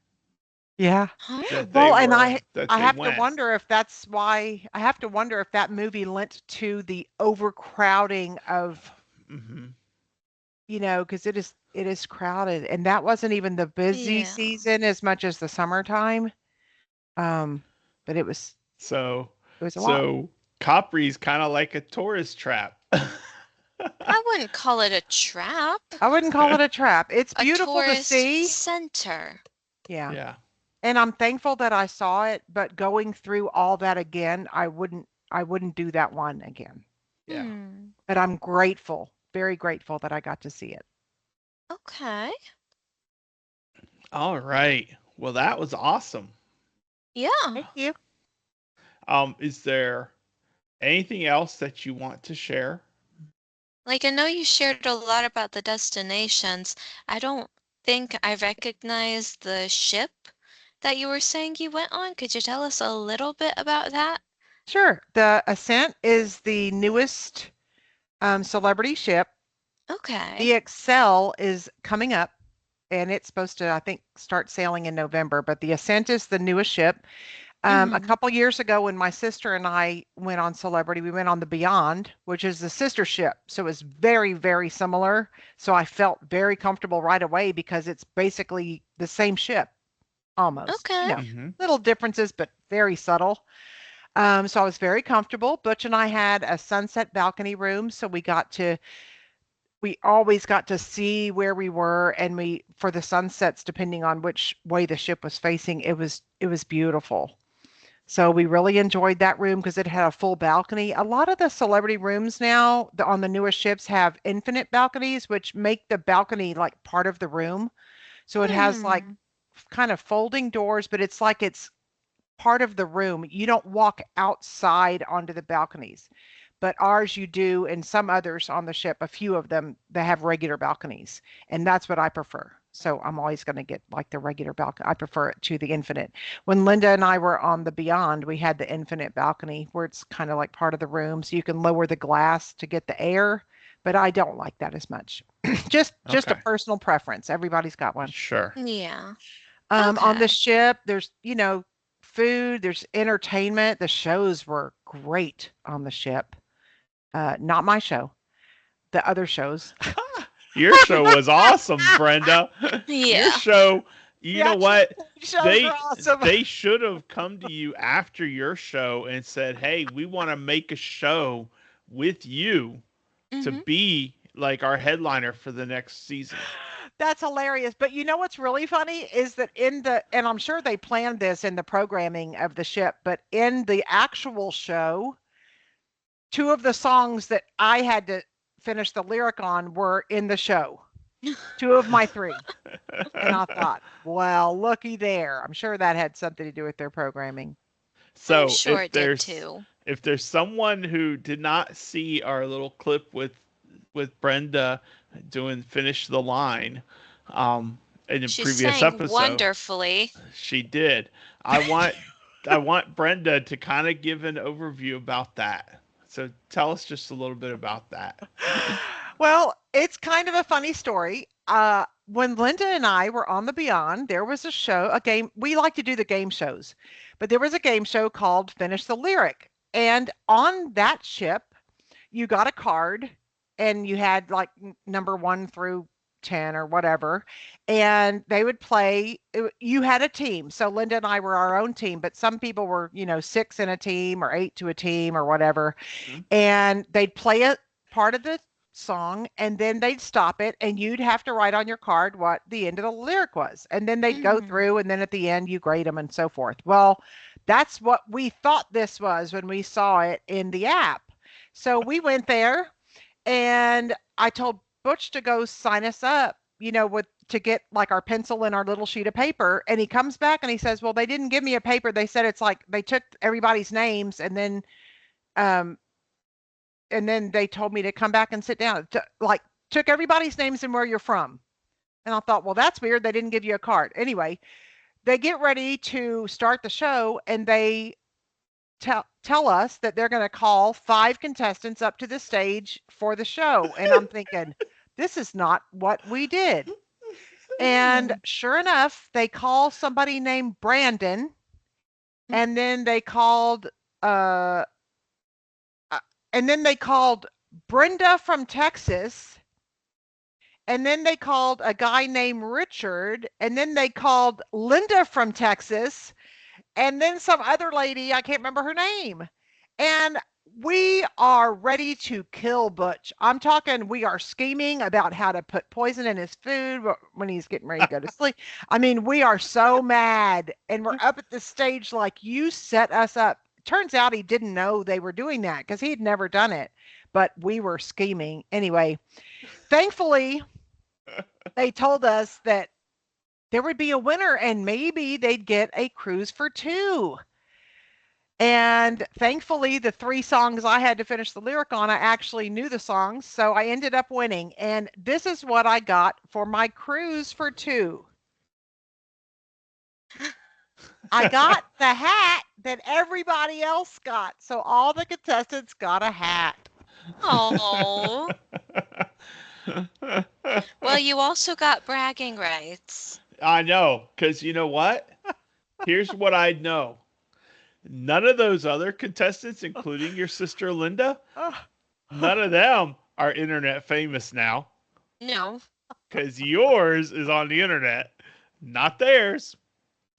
Speaker 3: Yeah.
Speaker 2: Huh?
Speaker 1: that
Speaker 3: Well, and I
Speaker 1: that
Speaker 3: I
Speaker 1: they
Speaker 3: have to
Speaker 1: went.
Speaker 3: wonder if that's why I have to wonder if that movie lent to the overcrowding of,
Speaker 1: Hmm.
Speaker 3: because it is crowded, and that wasn't even the busy
Speaker 2: Yeah.
Speaker 3: season as much as the summertime. Um, but
Speaker 1: So
Speaker 3: it was a lot.
Speaker 1: so Capri's kind of like a tourist trap.
Speaker 2: I wouldn't call it a trap.
Speaker 3: I wouldn't call it a trap. It's
Speaker 2: A
Speaker 3: beautiful to
Speaker 2: tourist
Speaker 3: see.
Speaker 2: center.
Speaker 3: Yeah.
Speaker 1: Yeah.
Speaker 3: And I'm thankful that I saw it, but going through all that again, I wouldn't do that one again.
Speaker 1: Yeah.
Speaker 2: Hmm.
Speaker 3: But I'm grateful, very grateful that I got to see it.
Speaker 2: Okay.
Speaker 1: All right. Well, that was awesome.
Speaker 2: Yeah.
Speaker 3: Thank you.
Speaker 1: Is there anything else that you want to share?
Speaker 2: Like, I know you shared a lot about the destinations. I don't think I recognize the ship that you were saying you went on. Could you tell us a little bit about that?
Speaker 3: Sure. The Ascent is the newest celebrity ship.
Speaker 2: Okay.
Speaker 3: The Excel is coming up, and it's supposed to, I think, start sailing in November. But the Ascent is the newest ship. A
Speaker 2: Mm-hmm.
Speaker 3: couple years ago, when my sister and I went on Celebrity, we went on the Beyond, which is the sister ship. So it was very, very similar. So I felt very comfortable right away because it's basically the same ship almost.
Speaker 2: Okay.
Speaker 1: Hmm.
Speaker 3: Little differences, but very subtle. So I was very comfortable. Butch and I had a sunset balcony room, so we always got to see where we were, and we for the sunsets, depending on which way the ship was facing, it was beautiful. So we really enjoyed that room because it had a full balcony. A lot of the celebrity rooms now on the newer ships have infinite balconies, which make the balcony like part of the room. So it has like
Speaker 2: Hmm.
Speaker 3: kind of folding doors, but it's like it's part of the room. You don't walk outside onto the balconies, but ours you do, and some others on the ship, a few of them, they have regular balconies, and that's what I prefer. So I'm always going to get like the regular balcony. I prefer it to the infinite. When Linda and I were on the Beyond, we had the infinite balcony where it's kind of like part of the room, so you can lower the glass to get the air. But I don't like that as much. just a
Speaker 1: Okay.
Speaker 3: personal preference. Everybody's got one.
Speaker 1: Sure.
Speaker 2: Yeah.
Speaker 3: On the
Speaker 2: Okay.
Speaker 3: ship, there's, food, there's entertainment. The shows were great on the ship. Not my show, the other shows.
Speaker 1: Your show was awesome, Brenda. Your
Speaker 2: Yeah.
Speaker 1: show,
Speaker 3: The
Speaker 1: you know
Speaker 3: actual
Speaker 1: what?
Speaker 3: shows were awesome.
Speaker 1: They should have come to you after your show and said, "Hey, we want to make a show with you to
Speaker 2: Mm-hmm.
Speaker 1: be like our headliner for the next season."
Speaker 3: That's hilarious. But you know what's really funny is that and I'm sure they planned this in the programming of the ship, but in the actual show, two of the songs that I had to finish the lyric on were in the show. Two of my three. And I thought, well, looky there. I'm sure that had something to do with their programming.
Speaker 2: I'm
Speaker 1: So
Speaker 2: sure it did too.
Speaker 1: if there's someone who did not see our little clip with Brenda doing finish the line in the
Speaker 2: She
Speaker 1: previous
Speaker 2: sang
Speaker 1: episode,
Speaker 2: wonderfully.
Speaker 1: she did. I want I want Brenda to kind of give an overview about that. So tell us just a little bit about that.
Speaker 3: Well, it's kind of a funny story. When Linda and I were on the Beyond, there was a game. We like to do the game shows, but there was a game show called Finish the Lyric. And on that ship, you got a card and you had like number 1 through 10 or whatever, and they would play. You had a team. So Linda and I were our own team, but some people were, 6 in a team or 8 to a team or whatever,
Speaker 1: Mhm.
Speaker 3: and they'd play a part of the song, and then they'd stop it, and you'd have to write on your card what the end of the lyric was. And then they'd go
Speaker 2: Mhm.
Speaker 3: through, and then at the end, you grade them and so forth. Well, that's what we thought this was when we saw it in the app. So we went there, and I told Butch to go sign us up, with to get like our pencil and our little sheet of paper. And he comes back and he says, "Well, they didn't give me a paper. They said it's like they took everybody's names um and then they told me to come back and sit down. Like took everybody's names and where you're from." And I thought, well, that's weird. They didn't give you a card. Anyway, they get ready to start the show, and they tell us that they're going to call 5 contestants up to the stage for the show. And I'm thinking, this is not what we did. And sure enough, they call somebody named Brandon, and then they called uh uh, and then they called Brenda from Texas, and then they called a guy named Richard, and then they called Linda from Texas, and then some other lady, I can't remember her name. And we are ready to kill Butch. I'm talking, we are scheming about how to put poison in his food when he's getting ready to go to sleep. I mean, we are so mad, and we're up at the stage like, you set us up. Turns out he didn't know they were doing that because he'd never done it, but we were scheming. Anyway, thankfully, they told us that there would be a winner and maybe they'd get a cruise for 2. And thankfully, the 3 songs I had to finish the lyric on, I actually knew the songs. So I ended up winning. And this is what I got for my cruise for 2. I got the hat that everybody else got. So all the contestants got a hat.
Speaker 2: Oh. Well, you also got bragging rights.
Speaker 1: I know, because you know what? Here's what I know. None of those other contestants, including your sister Linda,
Speaker 3: Oh,
Speaker 1: none of them are internet famous now.
Speaker 2: No,
Speaker 1: Because yours is on the internet, not theirs.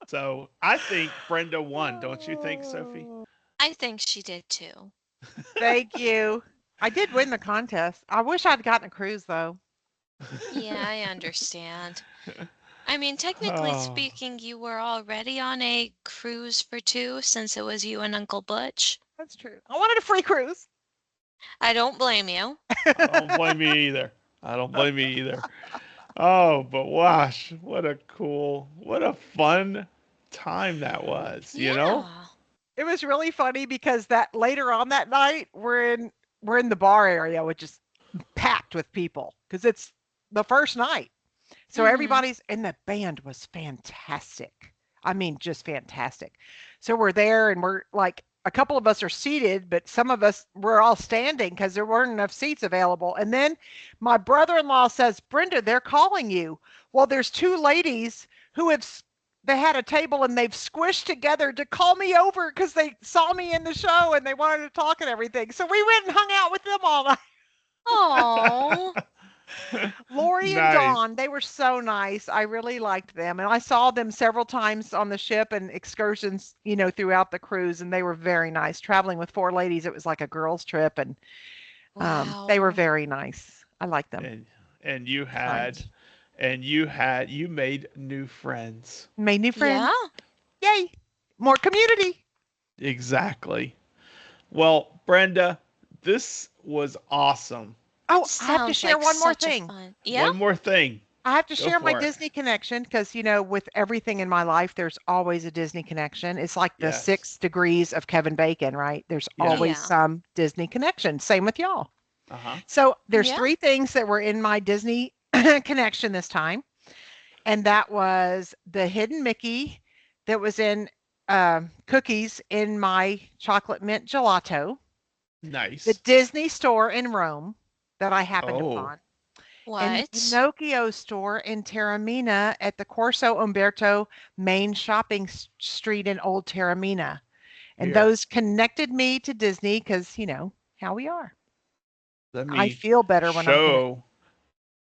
Speaker 1: So I think Brenda won. Don't you think, Sophie?
Speaker 2: I think she did too.
Speaker 3: thank you. I did win the contest. I wish I'd gotten a cruise though.
Speaker 2: Yeah, I understand. I mean, technically
Speaker 1: Oh,
Speaker 2: speaking, you were already on a cruise for 2 since it was you and Uncle Butch.
Speaker 3: That's true. I wanted a free cruise.
Speaker 2: I don't blame you.
Speaker 1: I don't blame you either. I don't blame you either. Oh, but wash, what a fun time that was, you know?
Speaker 2: Yeah.
Speaker 3: It was really funny because that later on that night we're in the bar area, which is packed with people because it's the first night. So
Speaker 2: Mm-hmm.
Speaker 3: everybody's and the band was fantastic. I mean, just fantastic. So we're there and we're like a couple of us are seated, but some of us were all standing because there weren't enough seats available. And then my brother-in-law says, "Brenda, they're calling you." Well, there's 2 ladies who they had a table and they've squished together to call me over because they saw me in the show and they wanted to talk and everything. So we went and hung out with them all night.
Speaker 2: Oh.
Speaker 3: Lori and
Speaker 1: Nice.
Speaker 3: Dawn, they were so nice. I really liked them. And I saw them several times on the ship and excursions, throughout the cruise. And they were very nice. Traveling with 4 ladies, it was like a girls' trip. And they were
Speaker 2: Wow.
Speaker 3: very nice. I liked them.
Speaker 1: And and you
Speaker 3: Kind.
Speaker 1: had you made new friends.
Speaker 3: Made new
Speaker 2: Yeah.
Speaker 3: friends. Yay. More community.
Speaker 1: Exactly. Well, Brenda, this was awesome.
Speaker 3: Oh, I have to
Speaker 2: Sounds
Speaker 3: share
Speaker 2: like
Speaker 3: one more
Speaker 2: such a
Speaker 3: thing.
Speaker 2: fun. Yeah.
Speaker 1: One more thing.
Speaker 3: I have to
Speaker 1: Go
Speaker 3: share my
Speaker 1: for it.
Speaker 3: Disney connection because, with everything in my life, there's always a Disney connection. It's like the
Speaker 1: Yes.
Speaker 3: 6 degrees of Kevin Bacon, right? There's always
Speaker 1: Yes.
Speaker 2: Yeah.
Speaker 3: some Disney connection. Same with y'all.
Speaker 1: Uh-huh.
Speaker 3: So there's
Speaker 2: Yeah.
Speaker 3: 3 things that were in my Disney connection this time. And that was the hidden Mickey that was in cookies in my chocolate mint gelato, the
Speaker 1: Nice.
Speaker 3: Disney store in Rome that I happened
Speaker 1: Oh.
Speaker 3: upon, and the
Speaker 2: What?
Speaker 3: Pinocchio store in Taormina at the Corso Umberto main shopping street in Old Taormina. And
Speaker 1: Here.
Speaker 3: those connected me to Disney because, how we are.
Speaker 1: Let
Speaker 3: I
Speaker 1: me
Speaker 3: feel better when I'm connected.
Speaker 1: show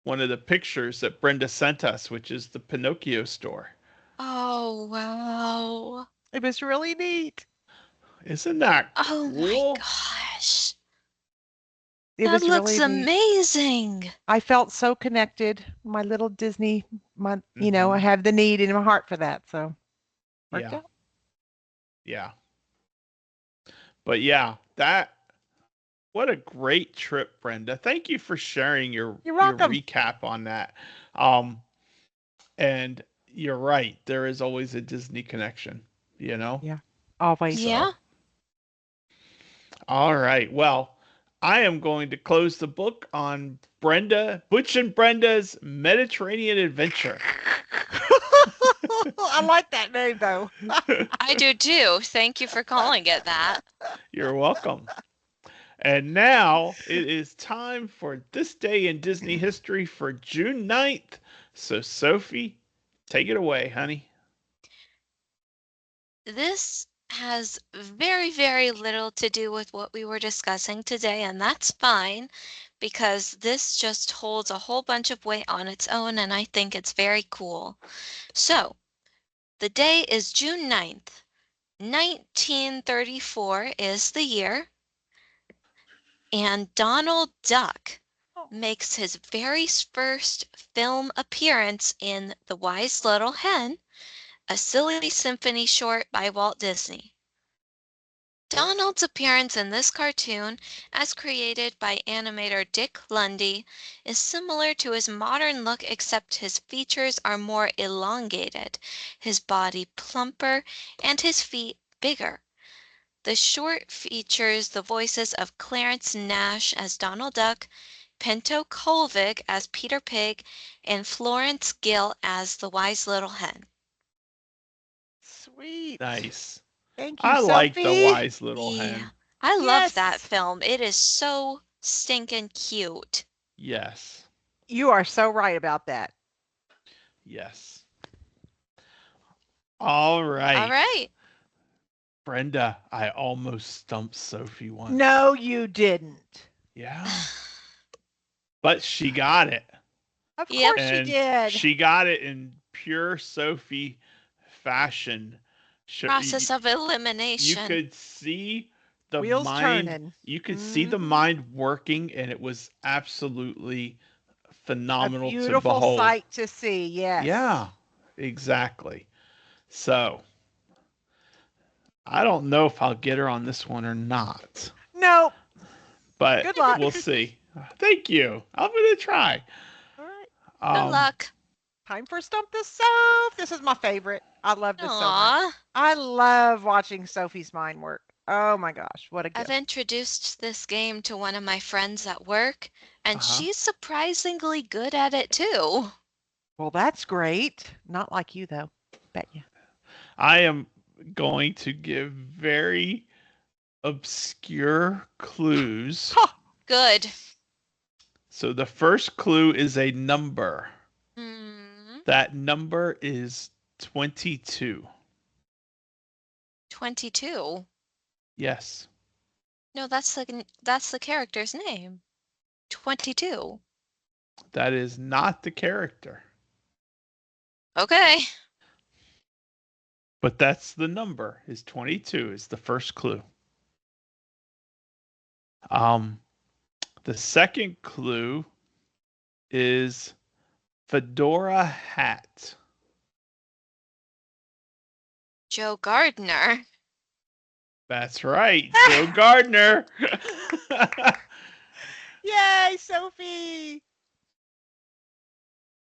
Speaker 1: one of the pictures that Brenda sent us, which is the Pinocchio store.
Speaker 2: Oh, wow.
Speaker 3: It was really neat.
Speaker 1: Isn't that
Speaker 2: Oh my
Speaker 1: cool?
Speaker 2: gosh.
Speaker 3: It
Speaker 2: That
Speaker 3: was
Speaker 2: looks
Speaker 3: really neat.
Speaker 2: amazing.
Speaker 3: I felt so connected. My little Disney, I
Speaker 1: Mm-hmm.
Speaker 3: have the need in my heart for that. So worked
Speaker 1: Yeah.
Speaker 3: out.
Speaker 1: Yeah. But yeah, that what a great trip, Brenda. Thank you for sharing
Speaker 3: You're
Speaker 1: your
Speaker 3: welcome.
Speaker 1: recap on that. Um, and you're right, there is always a Disney connection, you know?
Speaker 3: Yeah, always.
Speaker 1: So,
Speaker 2: Yeah.
Speaker 1: all right. Well, I am going to close the book on Brenda, Butch and Brenda's Mediterranean Adventure.
Speaker 3: I like that name though.
Speaker 2: I do too. Thank you for calling it that.
Speaker 1: You're welcome. And now it is time for This Day in Disney History for June 9th. So, Sophie, take it away, honey.
Speaker 2: This has very, very little to do with what we were discussing today, and that's fine because this just holds a whole bunch of weight on its own, and I think it's very cool. So, the day is June 9th. 1934 is the year, and Donald Duck makes his very first film appearance in The Wise Little Hen, a silly symphony short by Walt Disney. Donald's appearance in this cartoon, as created by animator Dick Lundy, is similar to his modern look except his features are more elongated, his body plumper, and his feet bigger. The short features the voices of Clarence Nash as Donald Duck, Pinto Colvig as Peter Pig, and Florence Gill as the Wise Little Hen.
Speaker 3: Sweet.
Speaker 1: Nice.
Speaker 3: Thank you,
Speaker 1: I like The
Speaker 3: Sophie.
Speaker 1: Wise Little
Speaker 2: Yeah,
Speaker 1: Hen.
Speaker 2: I love that
Speaker 3: Yes,
Speaker 2: film. It is so stinking cute.
Speaker 1: Yes.
Speaker 3: you are so right about that.
Speaker 1: Yes. All
Speaker 2: All
Speaker 1: right.
Speaker 2: right.
Speaker 1: Brenda, I almost stumped Sophie once.
Speaker 3: No, you didn't.
Speaker 1: Yeah. But she got it.
Speaker 3: Of
Speaker 2: Yep.
Speaker 3: course she
Speaker 1: And
Speaker 3: did.
Speaker 1: she got it in pure Sophie fashion.
Speaker 2: Process of
Speaker 1: You
Speaker 2: elimination.
Speaker 1: could see the
Speaker 3: Wheels
Speaker 1: mind,
Speaker 3: turning.
Speaker 1: you could see the
Speaker 3: Hmm.
Speaker 1: mind working, and it was absolutely
Speaker 3: A
Speaker 1: phenomenal to
Speaker 3: beautiful
Speaker 1: behold.
Speaker 3: sight to see. Yes.
Speaker 1: Yeah, exactly. So, I don't know if I'll get her on this one or not,
Speaker 3: Nope.
Speaker 1: but
Speaker 3: Good luck.
Speaker 1: we'll see. Thank you. I'm going to try.
Speaker 3: All right.
Speaker 2: Good
Speaker 1: Um,
Speaker 2: luck.
Speaker 3: Time for Stump the Soph. This is my favorite. I love this so much.
Speaker 2: Aw.
Speaker 3: I love watching Sophie's mind work. Oh my gosh, what a
Speaker 2: I've
Speaker 3: gift.
Speaker 2: introduced this game to one of my friends at work, and
Speaker 1: uh-huh.
Speaker 2: she's surprisingly good at it too.
Speaker 3: Well, that's great. Not like you though. Bet you.
Speaker 1: I am going to give very obscure clues.
Speaker 3: Huh.
Speaker 2: Good.
Speaker 1: So the first clue is a number.
Speaker 2: Hmm.
Speaker 1: That number is 22.
Speaker 2: 22.
Speaker 1: Yes.
Speaker 2: No, that's the character's name. 22.
Speaker 1: That is not the character,
Speaker 2: Okay.
Speaker 1: but that's the number. Is 22 is the first clue. Um the second clue is fedora hat.
Speaker 2: Joe Gardner.
Speaker 1: That's right, Joe Gardner.
Speaker 3: Yay, Sophie.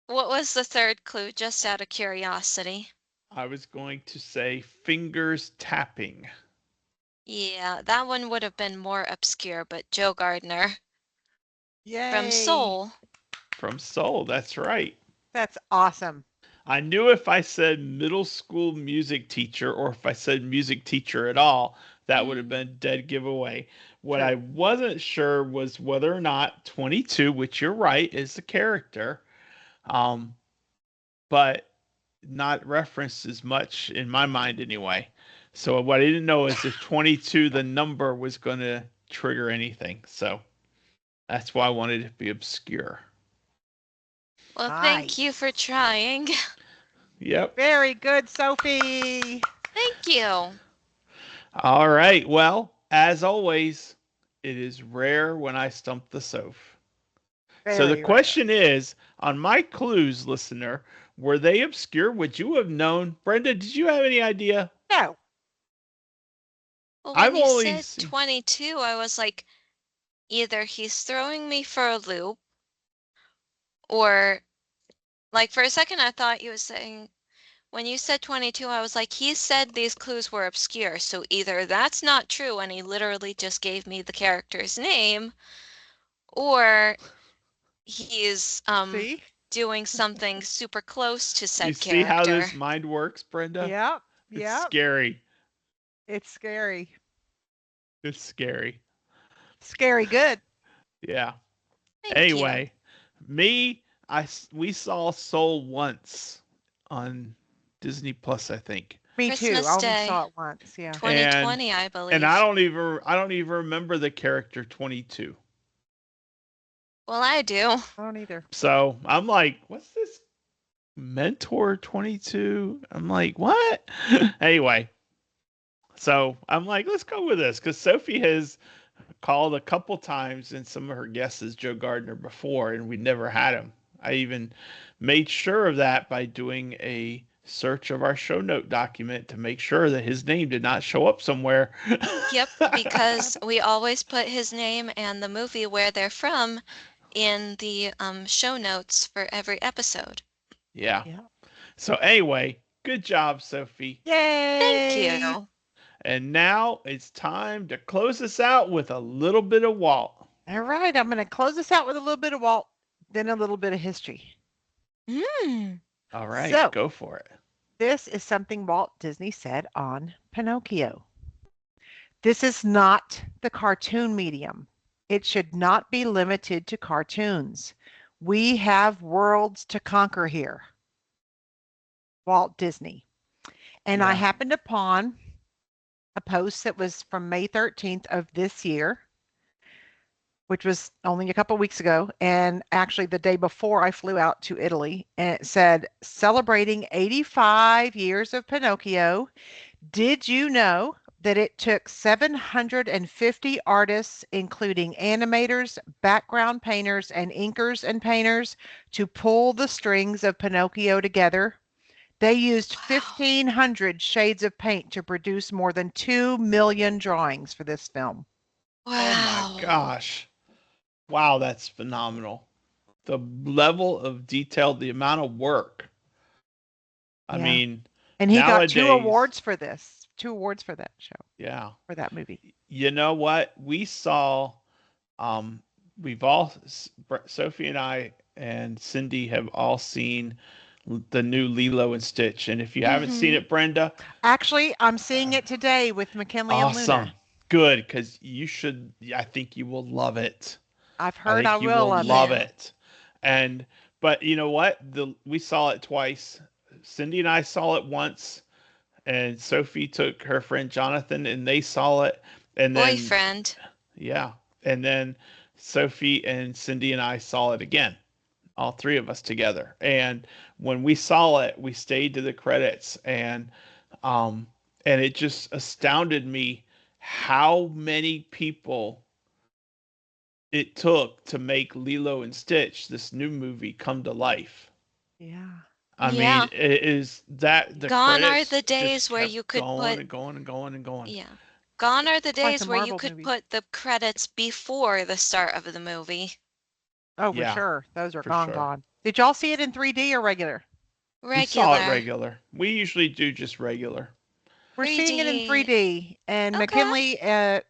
Speaker 2: What was the third clue, just out of curiosity?
Speaker 1: I was going to say fingers tapping.
Speaker 2: Yeah, that one would have been more obscure, but Joe Gardner from
Speaker 3: Yay.
Speaker 2: Soul.
Speaker 1: From Soul, that's right.
Speaker 3: That's awesome.
Speaker 1: I knew if I said middle school music teacher or if I said music teacher at all, that would have been dead giveaway. What I
Speaker 3: True.
Speaker 1: wasn't sure was whether or not 22, which you're right, is the character, um, but not referenced as much in my mind anyway. So what I didn't know is if 22, the number, was going to trigger anything. So that's why I wanted it to be obscure.
Speaker 2: Well, thank you for
Speaker 3: Nice.
Speaker 2: trying.
Speaker 1: Yep.
Speaker 3: Very good, Sophie.
Speaker 2: Thank you.
Speaker 1: All right. Well, as always, It is rare when I stump the Soph. So the
Speaker 3: Very rare.
Speaker 1: question is, on my clues, listener, were they obscure? Would you have known? Brenda, did you have any idea?
Speaker 3: No.
Speaker 2: Well,
Speaker 1: I've
Speaker 2: when you
Speaker 1: only
Speaker 2: said
Speaker 1: seen.
Speaker 2: 22, I was like, either he's throwing me for a loop, or like for a second I thought you was saying, when you said 22, I was like, he said these clues were obscure, so either that's not true and he literally just gave me the character's name, or he's
Speaker 3: See?
Speaker 2: doing something super close to
Speaker 1: You
Speaker 2: said
Speaker 1: see how
Speaker 2: character.
Speaker 1: this mind works, Brenda?
Speaker 3: Yep.
Speaker 1: It's
Speaker 3: Yep.
Speaker 1: scary.
Speaker 3: It's scary.
Speaker 1: It's scary.
Speaker 3: Scary good.
Speaker 1: Yeah.
Speaker 2: Thank you.
Speaker 1: Anyway, me, we saw Soul once on Disney Plus, I think,
Speaker 3: Me too. I
Speaker 2: Christmas
Speaker 3: only
Speaker 2: Day,
Speaker 3: saw it once. Yeah.
Speaker 1: and
Speaker 2: 2020, I
Speaker 1: and
Speaker 2: believe.
Speaker 1: I don't even remember the character 22.
Speaker 2: Well, I do.
Speaker 3: I don't either.
Speaker 1: So I'm like, what's this Mentor 22? I'm like, what? Anyway, so I'm like, let's go with this because Sophie has called a couple times and some of her guests is Joe Gardner before, and we never had him. I even made sure of that by doing a search of our show note document to make sure that his name did not show up somewhere.
Speaker 2: Yep, because we always put his name and the movie where they're from in the show notes for every episode.
Speaker 1: Yeah.
Speaker 3: Yeah.
Speaker 1: So anyway, good job, Sophie.
Speaker 2: Thank
Speaker 3: Yay.
Speaker 2: you.
Speaker 1: And now it's time to close us out with a little bit of Walt.
Speaker 3: All right. I'm going to close this out with a little bit of Walt, then a little bit of history.
Speaker 2: Mm.
Speaker 1: All right,
Speaker 3: So,
Speaker 1: go for it.
Speaker 3: this is something Walt Disney said on Pinocchio. This is not the cartoon medium. It should not be limited to cartoons. We have worlds to conquer here. Walt Disney. And I
Speaker 1: Yeah.
Speaker 3: happened upon a post that was from May 13th of this year, which was only a couple of weeks ago, and actually the day before I flew out to Italy. And it said, celebrating 85 years of Pinocchio. Did you know that it took 750 artists, including animators, background painters, and inkers and painters, to pull the strings of Pinocchio together? They used
Speaker 2: Wow.
Speaker 3: 1,500 shades of paint to produce more than 2 million drawings for this film.
Speaker 1: Oh my
Speaker 2: Wow.
Speaker 1: gosh. Wow, that's phenomenal. The level of detail, the amount of work. I
Speaker 3: Yeah.
Speaker 1: mean,
Speaker 3: And he got two
Speaker 1: nowadays,
Speaker 3: awards for this, 2 awards for that show,
Speaker 1: yeah.
Speaker 3: for that movie.
Speaker 1: You know what? We saw, um, we've all, Sophie and I and Cindy have all seen the new Lilo and Stitch. And if you haven't seen
Speaker 2: Mm-hmm.
Speaker 1: it, Brenda,
Speaker 3: Actually, I'm seeing it today with McKinley and
Speaker 1: awesome.
Speaker 3: Luna.
Speaker 1: Good, because you should, I think you will love it.
Speaker 3: I've
Speaker 1: I
Speaker 3: heard I
Speaker 1: think you
Speaker 3: will
Speaker 1: will
Speaker 3: love it.
Speaker 1: love
Speaker 2: Yeah.
Speaker 1: it. And but you know what? We saw it twice. Cindy and I saw it once, and Sophie took her friend Jonathan, and they saw it. And then
Speaker 2: Boyfriend.
Speaker 1: yeah, and then Sophie and Cindy and I saw it again, all three of us together. And when we saw it, we stayed to the credits, um, and it just astounded me how many people it took to make Lilo and Stitch, this new movie, come to life.
Speaker 3: Yeah.
Speaker 1: I mean,
Speaker 2: Yeah.
Speaker 1: it is that the
Speaker 2: Gone are
Speaker 1: credits
Speaker 2: the
Speaker 1: just
Speaker 2: days where
Speaker 1: kept
Speaker 2: you could
Speaker 1: going
Speaker 2: put,
Speaker 1: and going and going and going.
Speaker 2: yeah. Gone are the
Speaker 3: It's like the
Speaker 2: days where you
Speaker 3: Marvel
Speaker 2: could
Speaker 3: movies.
Speaker 2: put the credits before the start of the movie.
Speaker 3: Oh, for
Speaker 1: Yeah,
Speaker 3: sure. Those are
Speaker 1: for
Speaker 3: gone,
Speaker 1: sure.
Speaker 3: gone. Did y'all see it in 3D or regular?
Speaker 1: We saw it
Speaker 2: Regular.
Speaker 1: regular. We usually do just regular.
Speaker 3: We're seeing it in
Speaker 2: 3D.
Speaker 3: 3D. And
Speaker 2: Okay.
Speaker 3: McKinley,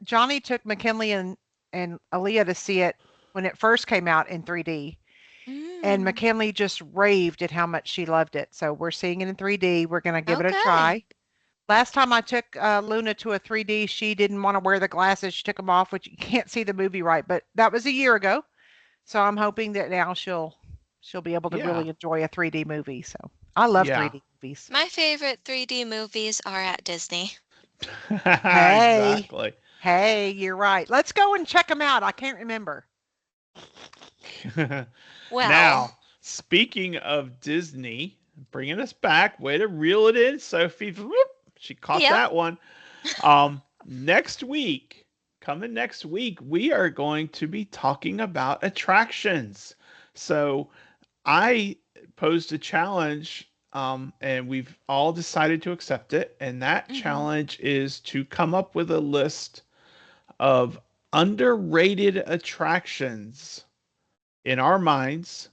Speaker 3: Johnny took McKinley and Aaliyah to see it when it first came out in 3D. And
Speaker 2: Mm.
Speaker 3: McKinley just raved at how much she loved it. So we're seeing it in 3D. We're going to give it a
Speaker 2: Okay.
Speaker 3: try. Last time I took Luna to a 3D, she didn't want to wear the glasses. She took them off, which you can't see the movie right. But that was a year ago. So I'm hoping that now she'll be able to
Speaker 1: Yeah,
Speaker 3: really enjoy a 3D movie. So I love
Speaker 1: yeah.
Speaker 3: 3D movies.
Speaker 2: My favorite 3D movies are at Disney.
Speaker 3: Hey,
Speaker 1: Exactly.
Speaker 3: hey, you're right. Let's go and check them out. I can't remember.
Speaker 2: Well,
Speaker 1: Now, speaking of Disney, bringing us back, way to reel it in, Sophie. Whoop, she caught
Speaker 2: yep.
Speaker 1: that one. Next week, coming next week, we are going to be talking about attractions. So I posed a challenge, and we've all decided to accept it. And that
Speaker 2: Mm-hmm.
Speaker 1: challenge is to come up with a list of underrated attractions in our minds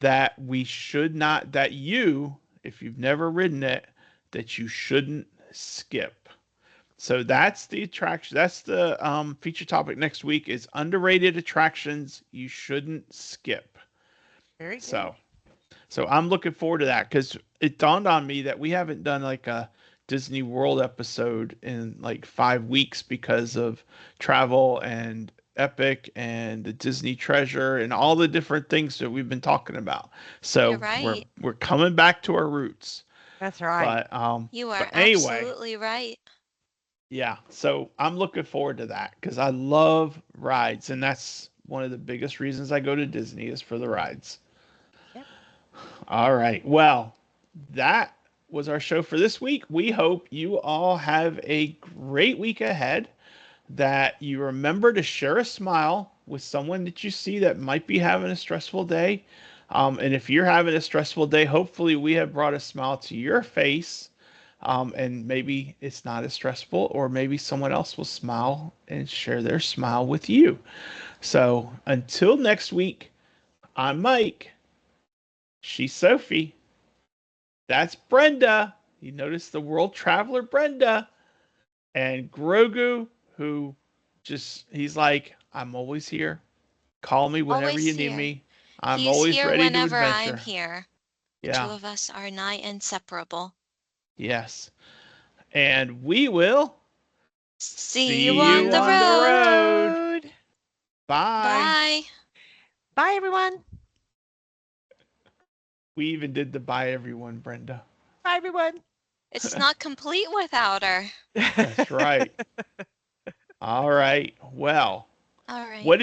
Speaker 1: that we should not, that you, if you've never ridden it, that you shouldn't skip. So that's the attraction. That's the feature topic next week is underrated attractions you shouldn't skip.
Speaker 3: Very good.
Speaker 1: So so I'm looking forward to that because it dawned on me that we haven't done like a Disney World episode in like 5 weeks because of travel and Epic and the Disney Treasure and all the different things that we've been talking about.
Speaker 2: You're
Speaker 1: So we're
Speaker 2: right.
Speaker 1: we're coming back to our roots.
Speaker 3: That's right.
Speaker 2: You are
Speaker 1: But anyway,
Speaker 2: absolutely right.
Speaker 1: yeah. So I'm looking forward to that because I love rides, and that's one of the biggest reasons I go to Disney is for the rides.
Speaker 3: Yep.
Speaker 1: All right. Well, that was our show for this week. We hope you all have a great week ahead, that you remember to share a smile with someone that you see that might be having a stressful day. And if you're having a stressful day, hopefully we have brought a smile to your face. And maybe it's not as stressful, or maybe someone else will smile and share their smile with you. So until next week, I'm Mike. She's Sophie. That's Brenda. You notice the world traveler Brenda. And Grogu, who he's like, I'm always here. Call me whenever
Speaker 2: Always
Speaker 1: you need
Speaker 2: here.
Speaker 1: me. I'm
Speaker 2: He's
Speaker 1: always
Speaker 2: here
Speaker 1: ready to
Speaker 2: whenever I'm
Speaker 1: adventure.
Speaker 2: here. The two
Speaker 1: Yeah,
Speaker 2: of us are nigh inseparable.
Speaker 1: yes. And we will
Speaker 2: See you
Speaker 1: see
Speaker 3: See
Speaker 2: on
Speaker 1: you
Speaker 3: you
Speaker 2: the
Speaker 3: on
Speaker 1: on
Speaker 3: the
Speaker 1: the
Speaker 2: road.
Speaker 1: road.
Speaker 3: road.
Speaker 1: Bye.
Speaker 2: Bye.
Speaker 3: Bye, everyone.
Speaker 1: We even did the bye everyone, Brenda.
Speaker 3: Bye, everyone.
Speaker 2: It's not complete without her.
Speaker 1: That's right. All right. Well,
Speaker 2: All right.
Speaker 1: what